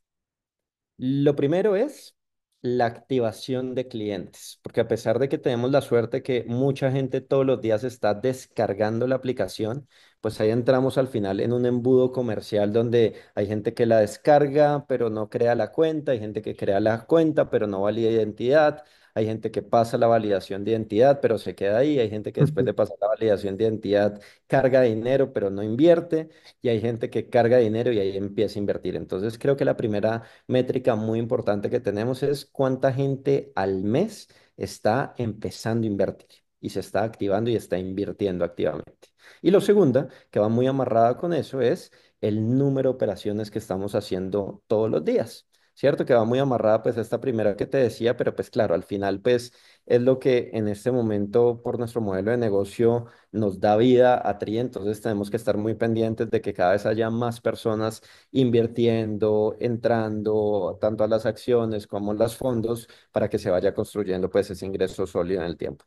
Lo primero es la activación de clientes, porque a pesar de que tenemos la suerte que mucha gente todos los días está descargando la aplicación, pues ahí entramos al final en un embudo comercial donde hay gente que la descarga pero no crea la cuenta, hay gente que crea la cuenta pero no valida identidad, hay gente que pasa la validación de identidad pero se queda ahí, hay gente que después de pasar la validación de identidad carga dinero pero no invierte y hay gente que carga dinero y ahí empieza a invertir. Entonces creo que la primera métrica muy importante que tenemos es cuánta gente al mes está empezando a invertir y se está activando y está invirtiendo activamente. Y lo segunda, que va muy amarrada con eso, es el número de operaciones que estamos haciendo todos los días. Cierto que va muy amarrada pues a esta primera que te decía, pero pues claro, al final pues es lo que en este momento por nuestro modelo de negocio nos da vida a Tri, entonces tenemos que estar muy pendientes de que cada vez haya más personas invirtiendo, entrando tanto a las acciones como a los fondos para que se vaya construyendo pues ese ingreso sólido en el tiempo.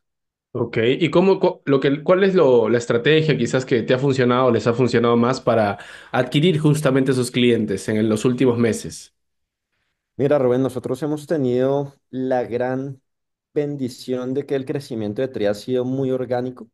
Ok, ¿y cuál es la estrategia quizás que te ha funcionado o les ha funcionado más para adquirir justamente esos clientes en los últimos meses? Mira, Rubén, nosotros hemos tenido la gran bendición de que el crecimiento de TRI ha sido muy orgánico.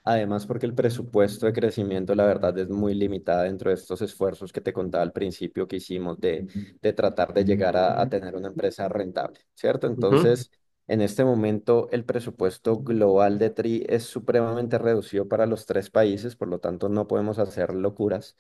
Además, porque el presupuesto de crecimiento, la verdad, es muy limitada dentro de estos esfuerzos que te contaba al principio que hicimos de tratar de llegar a tener una empresa rentable, ¿cierto? Ujú. Entonces, en este momento, el presupuesto global de TRI es supremamente reducido para los tres países, por lo tanto, no podemos hacer locuras.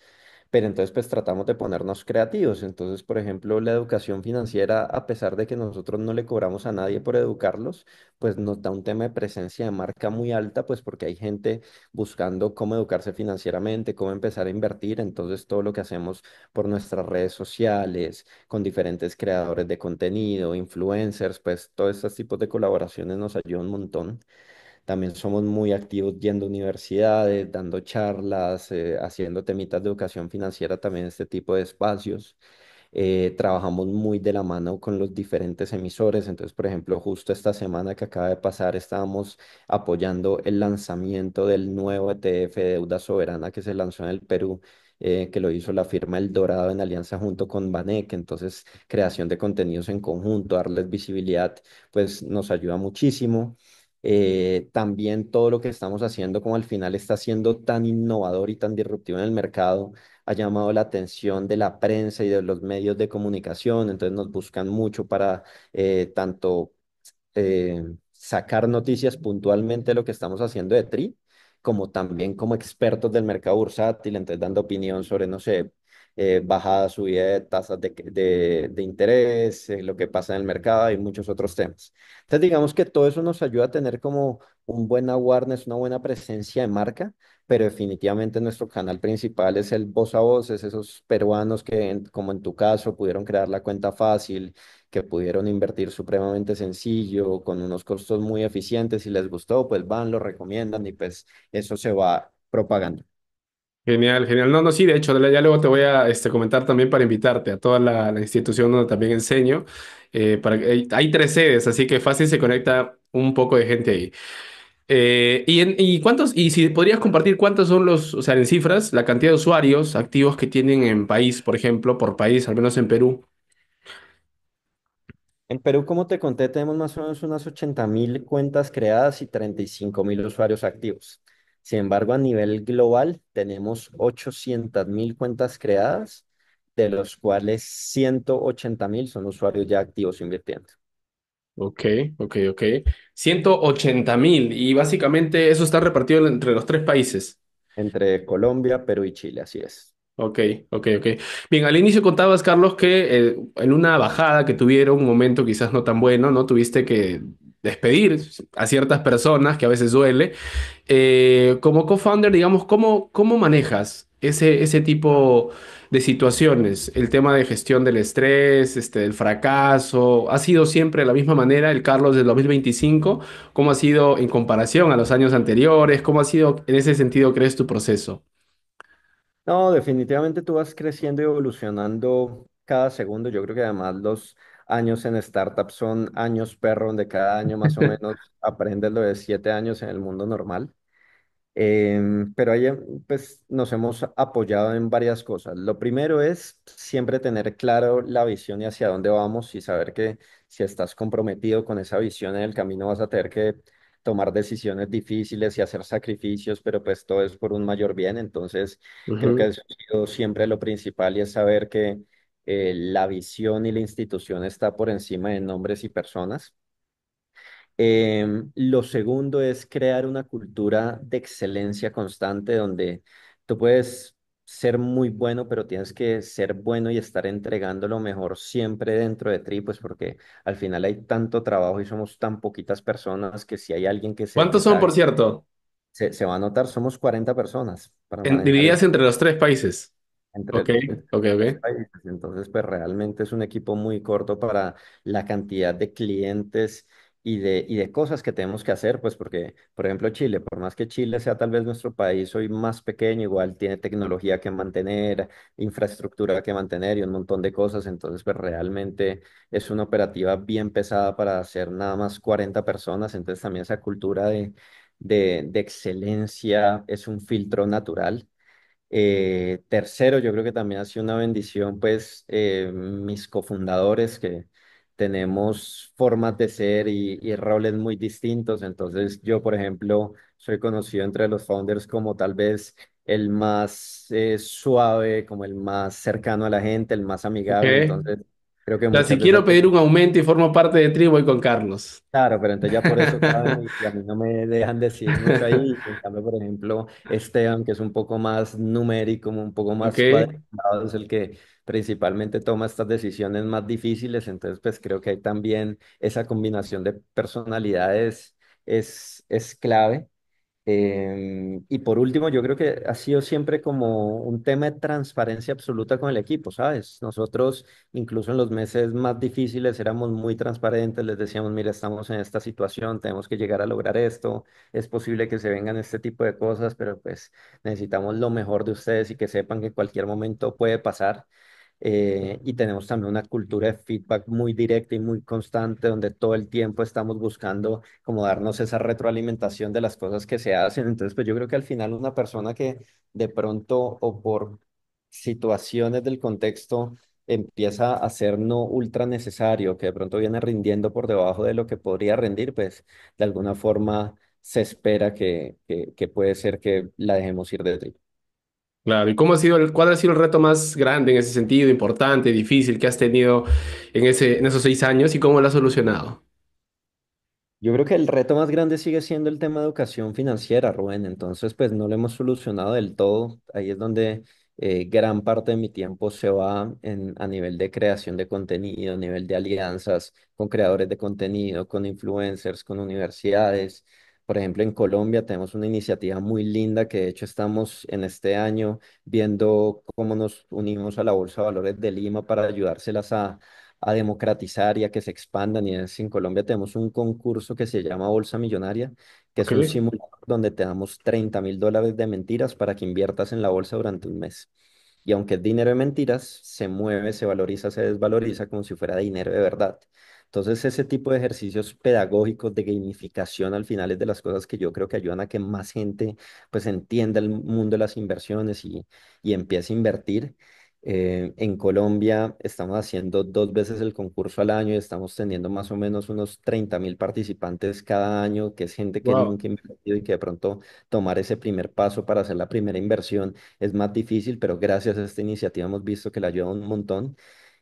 Pero entonces pues tratamos de ponernos creativos. Entonces, por ejemplo, la educación financiera, a pesar de que nosotros no le cobramos a nadie por educarlos, pues nos da un tema de presencia de marca muy alta, pues porque hay gente buscando cómo educarse financieramente, cómo empezar a invertir. Entonces, todo lo que hacemos por nuestras redes sociales, con diferentes creadores de contenido, influencers, pues todos estos tipos de colaboraciones nos ayudan un montón. También somos muy activos yendo a universidades, dando charlas, haciendo temitas de educación financiera, también este tipo de espacios. Trabajamos muy de la mano con los diferentes emisores. Entonces, por ejemplo, justo esta semana que acaba de pasar, estábamos apoyando el lanzamiento del nuevo ETF de deuda soberana que se lanzó en el Perú. Que lo hizo la firma El Dorado en alianza junto con Banec. Entonces, creación de contenidos en conjunto, darles visibilidad, pues nos ayuda muchísimo. También todo lo que estamos haciendo, como al final está siendo tan innovador y tan disruptivo en el mercado, ha llamado la atención de la prensa y de los medios de comunicación, entonces nos buscan mucho para tanto sacar noticias puntualmente de lo que estamos haciendo de TRI, como también como expertos del mercado bursátil, entonces dando opinión sobre, no sé, bajada, subida de tasas de interés, lo que pasa en el mercado y muchos otros temas. Entonces digamos que todo eso nos ayuda a tener como un buen awareness, una buena presencia de marca, pero definitivamente nuestro canal principal es el voz a voz, es esos peruanos que, como en tu caso, pudieron crear la cuenta fácil, que pudieron invertir supremamente sencillo, con unos costos muy eficientes. Si les gustó, pues van, lo recomiendan y pues eso se va propagando. Genial, genial. No, no, sí, de hecho, ya luego te voy a comentar también para invitarte a toda la institución donde también enseño. Hay tres sedes, así que fácil se conecta un poco de gente ahí. Y si podrías compartir cuántos son o sea, en cifras, la cantidad de usuarios activos que tienen en país, por ejemplo, por país, al menos en Perú. En Perú, como te conté, tenemos más o menos unas 80.000 cuentas creadas y 35.000 usuarios activos. Sin embargo, a nivel global tenemos 800.000 cuentas creadas, de los cuales 180.000 son usuarios ya activos invirtiendo, Ok, ok, ok. 180.000 y básicamente eso está repartido entre los tres países. entre Colombia, Perú y Chile, así es. Ok, ok, ok. Bien, al inicio contabas, Carlos, que en una bajada que tuvieron, un momento quizás no tan bueno, ¿no? Tuviste que despedir a ciertas personas, que a veces duele. Como co-founder, digamos, ¿cómo manejas ese tipo de situaciones? El tema de gestión del estrés, del fracaso, ¿ha sido siempre de la misma manera el Carlos del 2025? ¿Cómo ha sido en comparación a los años anteriores? ¿Cómo ha sido en ese sentido, crees, tu proceso? No, definitivamente tú vas creciendo y evolucionando cada segundo. Yo creo que además los años en startup son años perro, donde cada año más o menos aprendes lo de 7 años en el mundo normal. Pero ahí pues, nos hemos apoyado en varias cosas. Lo primero es siempre tener claro la visión y hacia dónde vamos y saber que si estás comprometido con esa visión en el camino vas a tener que tomar decisiones difíciles y hacer sacrificios, pero pues todo es por un mayor bien. Entonces, creo que Ujú. eso ha sido siempre lo principal y es saber que la visión y la institución está por encima de nombres y personas. Lo segundo es crear una cultura de excelencia constante donde tú puedes ser muy bueno, pero tienes que ser bueno y estar entregando lo mejor siempre dentro de ti, pues porque al final hay tanto trabajo y somos tan poquitas personas que si hay alguien que se ¿Cuántos son, destaca, por cierto? se va a notar, somos 40 personas para manejar Divididas entre los tres países. Ok, entre ok, los ok. países. Entonces, pues realmente es un equipo muy corto para la cantidad de clientes y de cosas que tenemos que hacer, pues porque, por ejemplo, Chile, por más que Chile sea tal vez nuestro país hoy más pequeño, igual tiene tecnología que mantener, infraestructura que mantener y un montón de cosas. Entonces, pues realmente es una operativa bien pesada para hacer nada más 40 personas. Entonces, también esa cultura de excelencia es un filtro natural. Tercero, yo creo que también ha sido una bendición, pues, mis cofundadores, que tenemos formas de ser y roles muy distintos. Entonces, yo, por ejemplo, soy conocido entre los founders como tal vez el más suave, como el más cercano a la gente, el más Ok. amigable. Entonces, creo que O sea, si muchas de quiero esas pedir un aumento y formo parte de Tribu, voy con Carlos. claro, pero entonces ya por eso saben y a mí no me dejan decir mucho ahí. En cambio, por ejemplo, Esteban, que es un poco más numérico, un poco Ok. más cuadriculado, es el que principalmente toma estas decisiones más difíciles. Entonces, pues creo que hay también esa combinación de personalidades es clave. Y por último, yo creo que ha sido siempre como un tema de transparencia absoluta con el equipo, ¿sabes? Nosotros, incluso en los meses más difíciles, éramos muy transparentes, les decíamos, mira, estamos en esta situación, tenemos que llegar a lograr esto, es posible que se vengan este tipo de cosas, pero pues necesitamos lo mejor de ustedes y que sepan que en cualquier momento puede pasar. Y tenemos también una cultura de feedback muy directa y muy constante, donde todo el tiempo estamos buscando como darnos esa retroalimentación de las cosas que se hacen. Entonces, pues yo creo que al final una persona que de pronto o por situaciones del contexto empieza a ser no ultra necesario, que de pronto viene rindiendo por debajo de lo que podría rendir, pues de alguna forma se espera que puede ser que la dejemos ir de tri. Claro. ¿Y cuál ha sido el reto más grande en ese sentido, importante, difícil que has tenido en esos 6 años y cómo lo has solucionado? Yo creo que el reto más grande sigue siendo el tema de educación financiera, Rubén. Entonces, pues no lo hemos solucionado del todo. Ahí es donde gran parte de mi tiempo se va a nivel de creación de contenido, a nivel de alianzas con creadores de contenido, con influencers, con universidades. Por ejemplo, en Colombia tenemos una iniciativa muy linda que de hecho estamos en este año viendo cómo nos unimos a la Bolsa de Valores de Lima para ayudárselas a democratizar y a que se expandan. Y es, en Colombia tenemos un concurso que se llama Bolsa Millonaria, que es Ok. un simulador donde te damos $30.000 de mentiras para que inviertas en la bolsa durante un mes. Y aunque es dinero de mentiras, se mueve, se valoriza, se desvaloriza como si fuera dinero de verdad. Entonces, ese tipo de ejercicios pedagógicos de gamificación al final es de las cosas que yo creo que ayudan a que más gente pues entienda el mundo de las inversiones y empiece a invertir. En Colombia estamos haciendo 2 veces el concurso al año y estamos teniendo más o menos unos 30.000 participantes cada año, que es gente que Wow. nunca ha invertido y que de pronto tomar ese primer paso para hacer la primera inversión es más difícil, pero gracias a esta iniciativa hemos visto que la ayuda un montón.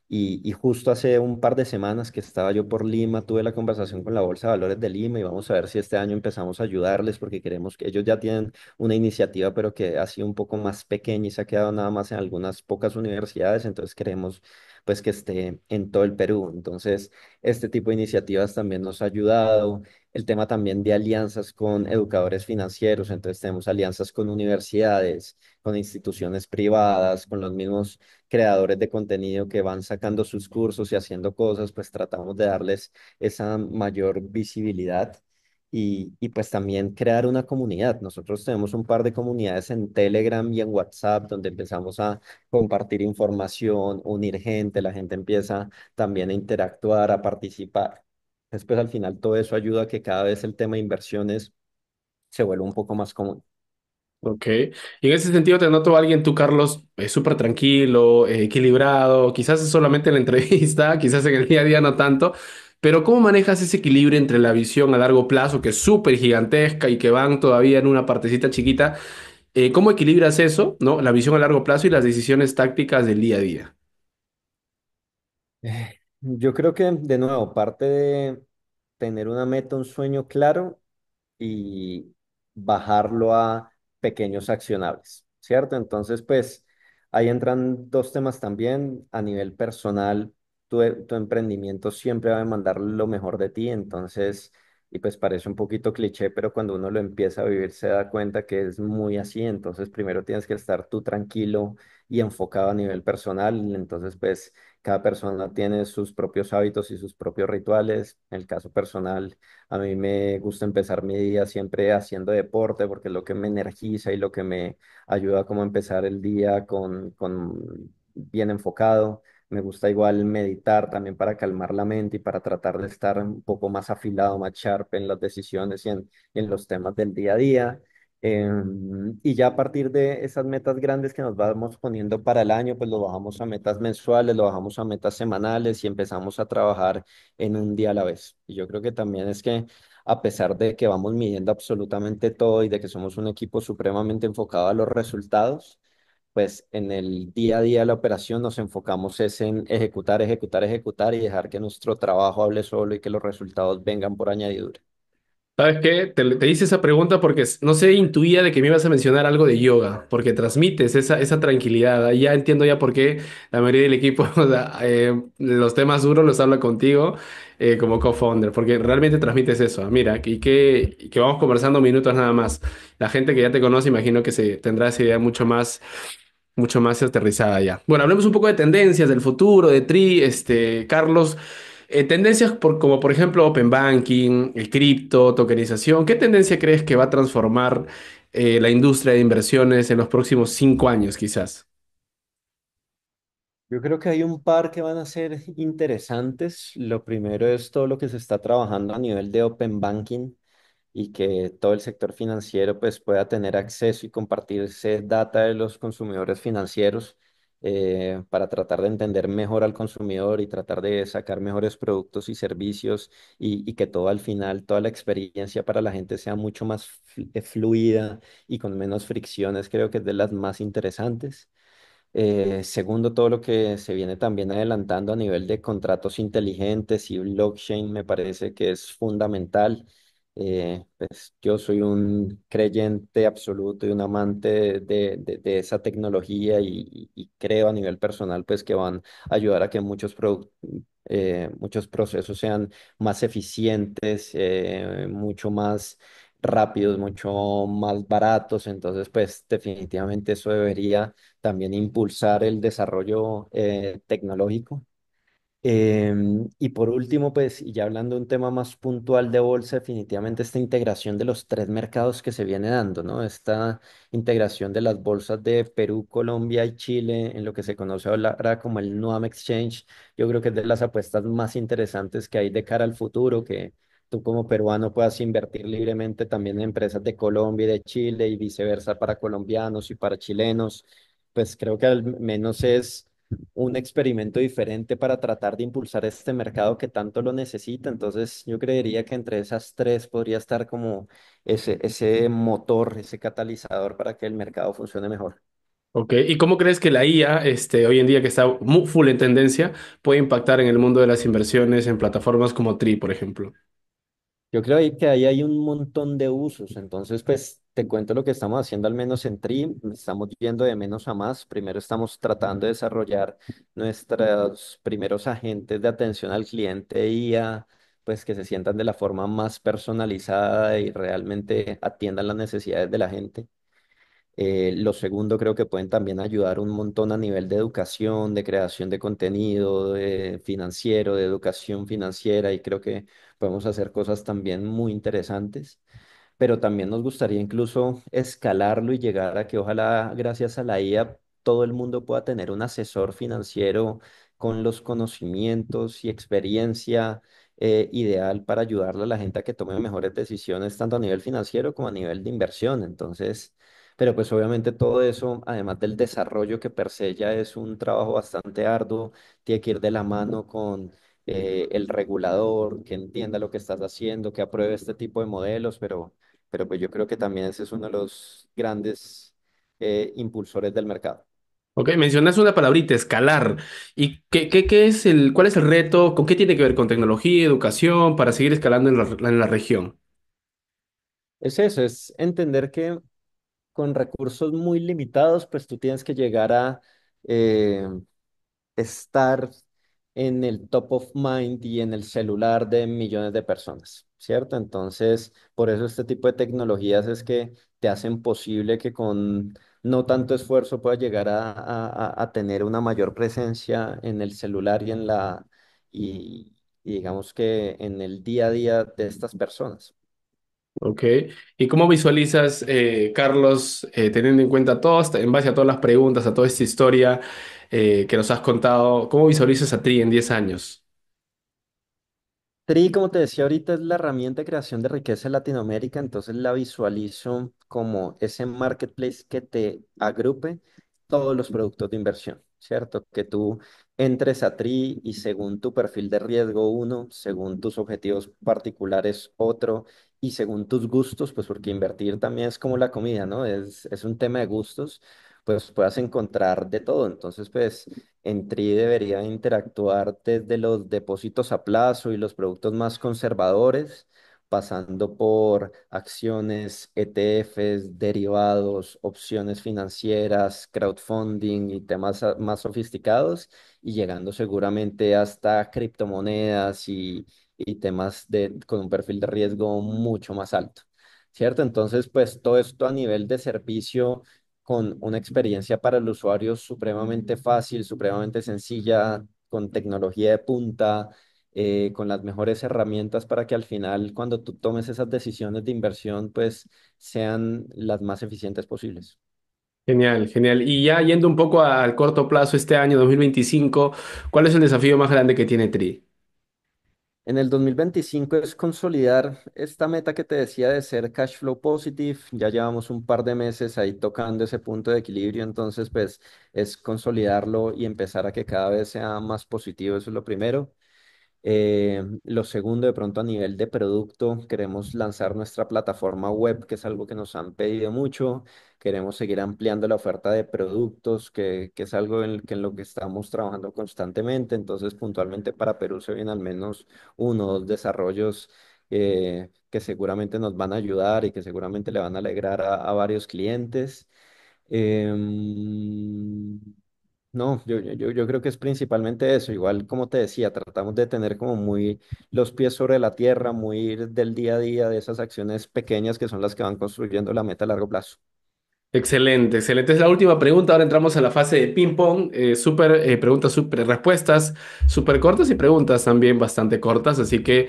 Y justo hace un par de semanas que estaba yo por Lima, tuve la conversación con la Bolsa de Valores de Lima y vamos a ver si este año empezamos a ayudarles porque queremos que ellos ya tienen una iniciativa, pero que ha sido un poco más pequeña y se ha quedado nada más en algunas pocas universidades. Entonces queremos pues que esté en todo el Perú. Entonces, este tipo de iniciativas también nos ha ayudado. El tema también de alianzas con educadores financieros, entonces tenemos alianzas con universidades, con instituciones privadas, con los mismos creadores de contenido que van sacando sus cursos y haciendo cosas, pues tratamos de darles esa mayor visibilidad y pues también crear una comunidad. Nosotros tenemos un par de comunidades en Telegram y en WhatsApp donde empezamos a compartir información, unir gente, la gente empieza también a interactuar, a participar. Después al final todo eso ayuda a que cada vez el tema de inversiones se vuelva un poco más común. Ok. Y en ese sentido te noto a alguien, tú, Carlos, súper tranquilo, equilibrado, quizás es solamente en la entrevista, quizás en el día a día no tanto, pero ¿cómo manejas ese equilibrio entre la visión a largo plazo, que es súper gigantesca y que van todavía en una partecita chiquita? ¿Cómo equilibras eso, ¿no? La visión a largo plazo y las decisiones tácticas del día a día. Yo creo que, de nuevo, parte de tener una meta, un sueño claro y bajarlo a pequeños accionables, ¿cierto? Entonces, pues ahí entran dos temas también. A nivel personal, tu emprendimiento siempre va a demandar lo mejor de ti, entonces, y pues parece un poquito cliché, pero cuando uno lo empieza a vivir se da cuenta que es muy así, entonces primero tienes que estar tú tranquilo y enfocado a nivel personal, entonces pues cada persona tiene sus propios hábitos y sus propios rituales. En el caso personal, a mí me gusta empezar mi día siempre haciendo deporte porque es lo que me energiza y lo que me ayuda como a empezar el día con bien enfocado. Me gusta igual meditar también para calmar la mente y para tratar de estar un poco más afilado, más sharp en las decisiones y en los temas del día a día. Y ya a partir de esas metas grandes que nos vamos poniendo para el año, pues lo bajamos a metas mensuales, lo bajamos a metas semanales y empezamos a trabajar en un día a la vez. Y yo creo que también es que a pesar de que vamos midiendo absolutamente todo y de que somos un equipo supremamente enfocado a los resultados, pues en el día a día de la operación nos enfocamos es en ejecutar, ejecutar, ejecutar y dejar que nuestro trabajo hable solo y que los resultados vengan por añadidura. ¿Sabes qué? Te hice esa pregunta porque no sé, intuía de que me ibas a mencionar algo de yoga, porque transmites esa tranquilidad. Ahí ya entiendo ya por qué la mayoría del equipo, o sea, los temas duros los habla contigo como co-founder, porque realmente transmites eso. Mira, y que vamos conversando minutos nada más. La gente que ya te conoce, imagino que se tendrá esa idea mucho más aterrizada ya. Bueno, hablemos un poco de tendencias del futuro, de Tri, Carlos. Tendencias como por ejemplo Open Banking, el cripto, tokenización. ¿Qué tendencia crees que va a transformar la industria de inversiones en los próximos 5 años, quizás? Yo creo que hay un par que van a ser interesantes. Lo primero es todo lo que se está trabajando a nivel de Open Banking y que todo el sector financiero pues pueda tener acceso y compartirse data de los consumidores financieros para tratar de entender mejor al consumidor y tratar de sacar mejores productos y servicios y que todo al final, toda la experiencia para la gente sea mucho más fluida y con menos fricciones. Creo que es de las más interesantes. Segundo, todo lo que se viene también adelantando a nivel de contratos inteligentes y blockchain me parece que es fundamental. Pues yo soy un creyente absoluto y un amante de esa tecnología y creo a nivel personal pues que van a ayudar a que muchos procesos sean más eficientes, mucho más rápidos, mucho más baratos. Entonces pues definitivamente eso debería también impulsar el desarrollo tecnológico. Y por último, pues, y ya hablando de un tema más puntual de bolsa, definitivamente esta integración de los tres mercados que se viene dando, ¿no? Esta integración de las bolsas de Perú, Colombia y Chile en lo que se conoce ahora como el NUAM Exchange, yo creo que es de las apuestas más interesantes que hay de cara al futuro, que tú como peruano puedas invertir libremente también en empresas de Colombia y de Chile y viceversa para colombianos y para chilenos. Pues creo que al menos es un experimento diferente para tratar de impulsar este mercado que tanto lo necesita. Entonces, yo creería que entre esas tres podría estar como ese motor, ese catalizador para que el mercado funcione mejor. Ok, ¿y cómo crees que la IA, hoy en día que está full en tendencia, puede impactar en el mundo de las inversiones en plataformas como Tri, por ejemplo? Yo creo que ahí hay un montón de usos. Entonces, pues Te cuento lo que estamos haciendo al menos en TRI. Estamos yendo de menos a más. Primero estamos tratando de desarrollar nuestros primeros agentes de atención al cliente IA, pues que se sientan de la forma más personalizada y realmente atiendan las necesidades de la gente. Lo segundo, creo que pueden también ayudar un montón a nivel de educación, de creación de contenido, de financiero, de educación financiera, y creo que podemos hacer cosas también muy interesantes, pero también nos gustaría incluso escalarlo y llegar a que ojalá gracias a la IA todo el mundo pueda tener un asesor financiero con los conocimientos y experiencia ideal para ayudarle a la gente a que tome mejores decisiones tanto a nivel financiero como a nivel de inversión. Entonces, pero pues obviamente todo eso, además del desarrollo que per se ya es un trabajo bastante arduo, tiene que ir de la mano con el regulador, que entienda lo que estás haciendo, que apruebe este tipo de modelos, pero pues yo creo que también ese es uno de los grandes impulsores del mercado. Ok, mencionas una palabrita, escalar. ¿Y qué es cuál es el reto? ¿Con qué tiene que ver? ¿Con tecnología, educación, para seguir escalando en la región? Es eso, es entender que con recursos muy limitados, pues tú tienes que llegar a eh, estar en el top of mind y en el celular de millones de personas, ¿cierto? Entonces, por eso este tipo de tecnologías es que te hacen posible que con no tanto esfuerzo puedas llegar a tener una mayor presencia en el celular y y digamos que en el día a día de estas personas. Ok. ¿Y cómo visualizas, Carlos, teniendo en cuenta todo, en base a todas las preguntas, a toda esta historia que nos has contado, cómo visualizas a Tri en 10 años? Tri, como te decía ahorita, es la herramienta de creación de riqueza en Latinoamérica, entonces la visualizo como ese marketplace que te agrupe todos los productos de inversión, ¿cierto? Que tú entres a Tri y según tu perfil de riesgo uno, según tus objetivos particulares otro, y según tus gustos, pues porque invertir también es como la comida, ¿no? Es un tema de gustos, pues puedas encontrar de todo. Entonces, pues en TRI debería interactuar desde los depósitos a plazo y los productos más conservadores, pasando por acciones, ETFs, derivados, opciones financieras, crowdfunding y temas más sofisticados, y llegando seguramente hasta criptomonedas y temas con un perfil de riesgo mucho más alto. ¿Cierto? Entonces, pues todo esto a nivel de servicio con una experiencia para el usuario supremamente fácil, supremamente sencilla, con tecnología de punta, con las mejores herramientas para que al final, cuando tú tomes esas decisiones de inversión, pues sean las más eficientes posibles. Genial, genial. Y ya yendo un poco al corto plazo, este año 2025, ¿cuál es el desafío más grande que tiene Tri? En el 2025 es consolidar esta meta que te decía de ser cash flow positive. Ya llevamos un par de meses ahí tocando ese punto de equilibrio, entonces pues es consolidarlo y empezar a que cada vez sea más positivo. Eso es lo primero. Lo segundo, de pronto a nivel de producto, queremos lanzar nuestra plataforma web, que es algo que nos han pedido mucho. Queremos seguir ampliando la oferta de productos, que es algo en lo que estamos trabajando constantemente. Entonces, puntualmente para Perú se vienen al menos uno o dos desarrollos que seguramente nos van a ayudar y que seguramente le van a alegrar a varios clientes. Em, no, yo creo que es principalmente eso. Igual, como te decía, tratamos de tener como muy los pies sobre la tierra, muy ir del día a día de esas acciones pequeñas que son las que van construyendo la meta a largo plazo. Excelente, excelente. Es la última pregunta. Ahora entramos a la fase de ping-pong. Súper preguntas, súper respuestas, súper cortas y preguntas también bastante cortas. Así que,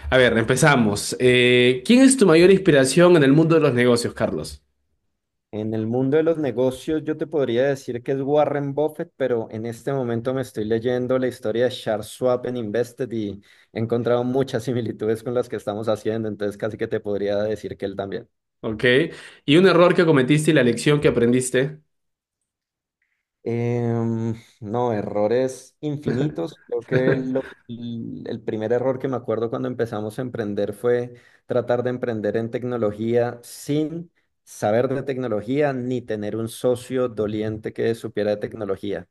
a ver, empezamos. ¿Quién es tu mayor inspiración en el mundo de los negocios, Carlos? En el mundo de los negocios, yo te podría decir que es Warren Buffett, pero en este momento me estoy leyendo la historia de Charles Schwab en Invested y he encontrado muchas similitudes con las que estamos haciendo, entonces casi que te podría decir que él también. Ok. ¿Y un error que cometiste y la lección que aprendiste? No, errores infinitos. Creo que el primer error que me acuerdo cuando empezamos a emprender fue tratar de emprender en tecnología sin saber de tecnología ni tener un socio doliente que supiera de tecnología.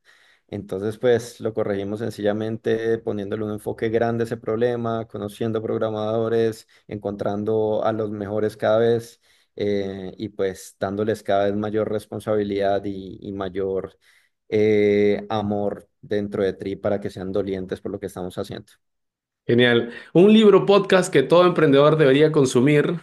Entonces, pues lo corregimos sencillamente poniéndole un enfoque grande a ese problema, conociendo programadores, encontrando a los mejores cada vez y pues dándoles cada vez mayor responsabilidad y mayor amor dentro de Tri para que sean dolientes por lo que estamos haciendo. Genial. Un libro podcast que todo emprendedor debería consumir.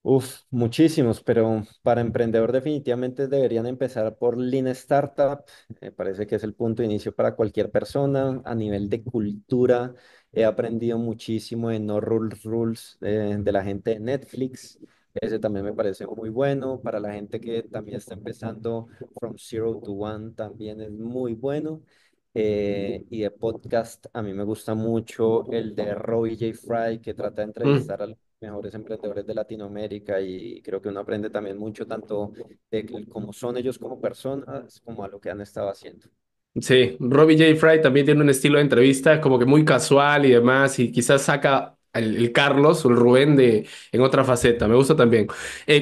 Uf, muchísimos, pero para emprendedor definitivamente deberían empezar por Lean Startup. Me parece que es el punto de inicio para cualquier persona. A nivel de cultura, he aprendido muchísimo en No Rules Rules de la gente de Netflix. Ese también me parece muy bueno. Para la gente que también está empezando, From Zero to One también es muy bueno. Y de podcast, a mí me gusta mucho el de Robbie J. Fry, que trata de Mm, entrevistar a mejores emprendedores de Latinoamérica y creo que uno aprende también mucho tanto de cómo son ellos como personas como a lo que han estado haciendo. sí, Robbie J. Fry también tiene un estilo de entrevista como que muy casual y demás, y quizás saca el Carlos o el Rubén en otra faceta. Me gusta también.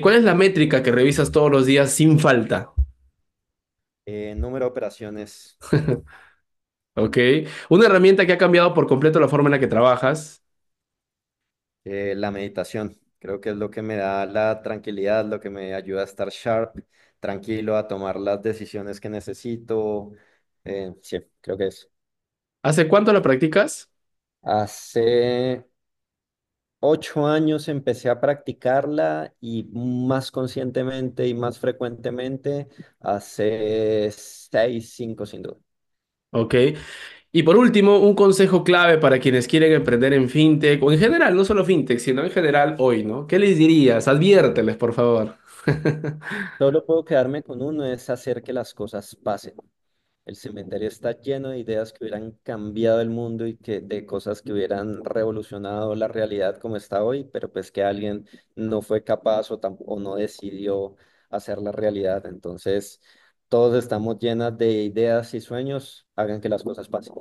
¿Cuál es la métrica que revisas todos los días sin falta? Número de operaciones, ¿Ok? Una herramienta que ha cambiado por completo la forma en la que trabajas. la meditación, creo que es lo que me da la tranquilidad, lo que me ayuda a estar sharp, tranquilo, a tomar las decisiones que necesito. Sí, creo que es. ¿Hace cuánto la practicas? Hace 8 años empecé a practicarla y más conscientemente y más frecuentemente hace 6, 5 sin duda. ¿Ok? Y por último, un consejo clave para quienes quieren emprender en fintech o en general, no solo fintech, sino en general hoy, ¿no? ¿Qué les dirías? Adviérteles, por favor. Solo puedo quedarme con uno, es hacer que las cosas pasen. El cementerio está lleno de ideas que hubieran cambiado el mundo y que de cosas que hubieran revolucionado la realidad como está hoy, pero pues que alguien no fue capaz o no decidió hacer la realidad. Entonces, todos estamos llenas de ideas y sueños, hagan que las cosas pasen.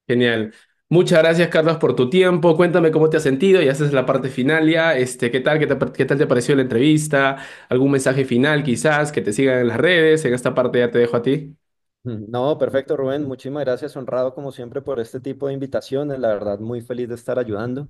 Genial. Muchas gracias, Carlos, por tu tiempo. Cuéntame cómo te has sentido. Ya esta es la parte final ya. ¿Qué tal? ¿Qué tal te pareció la entrevista? ¿Algún mensaje final quizás? Que te sigan en las redes. En esta parte ya te dejo a ti. No, perfecto, Rubén. Muchísimas gracias. Honrado como siempre por este tipo de invitaciones. La verdad, muy feliz de estar ayudando.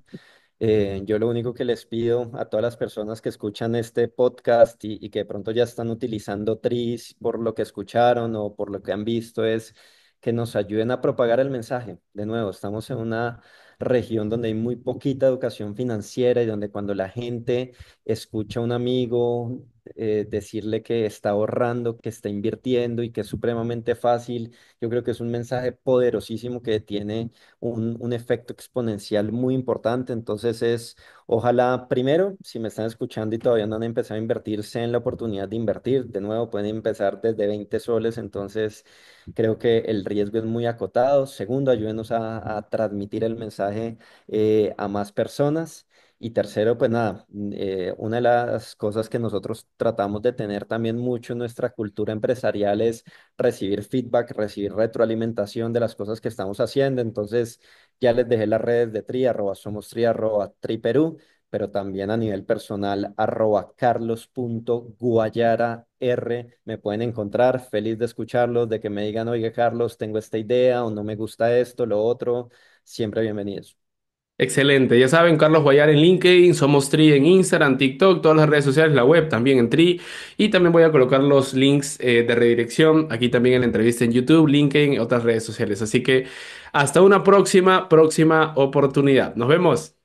Yo lo único que les pido a todas las personas que escuchan este podcast y que de pronto ya están utilizando Tris por lo que escucharon o por lo que han visto es que nos ayuden a propagar el mensaje. De nuevo, estamos en una región donde hay muy poquita educación financiera y donde cuando la gente escucha a un amigo decirle que está ahorrando, que está invirtiendo y que es supremamente fácil, yo creo que es un mensaje poderosísimo que tiene un efecto exponencial muy importante. Entonces ojalá, primero, si me están escuchando y todavía no han empezado a invertirse en la oportunidad de invertir, de nuevo pueden empezar desde 20 soles, entonces creo que el riesgo es muy acotado. Segundo, ayúdenos a transmitir el mensaje a más personas. Y tercero, pues nada, una de las cosas que nosotros tratamos de tener también mucho en nuestra cultura empresarial es recibir feedback, recibir retroalimentación de las cosas que estamos haciendo. Entonces, ya les dejé las redes de Tri, @somos Tri, @Tri Perú, pero también a nivel personal, @carlos.guayara R. Me pueden encontrar, feliz de escucharlos, de que me digan, oiga, Carlos, tengo esta idea o no me gusta esto, lo otro, siempre bienvenidos. Excelente. Ya saben, Carlos Guayar en LinkedIn, somos Tri en Instagram, TikTok, todas las redes sociales, la web también en Tri. Y también voy a colocar los links de redirección aquí también en la entrevista en YouTube, LinkedIn y otras redes sociales. Así que hasta una próxima oportunidad. Nos vemos.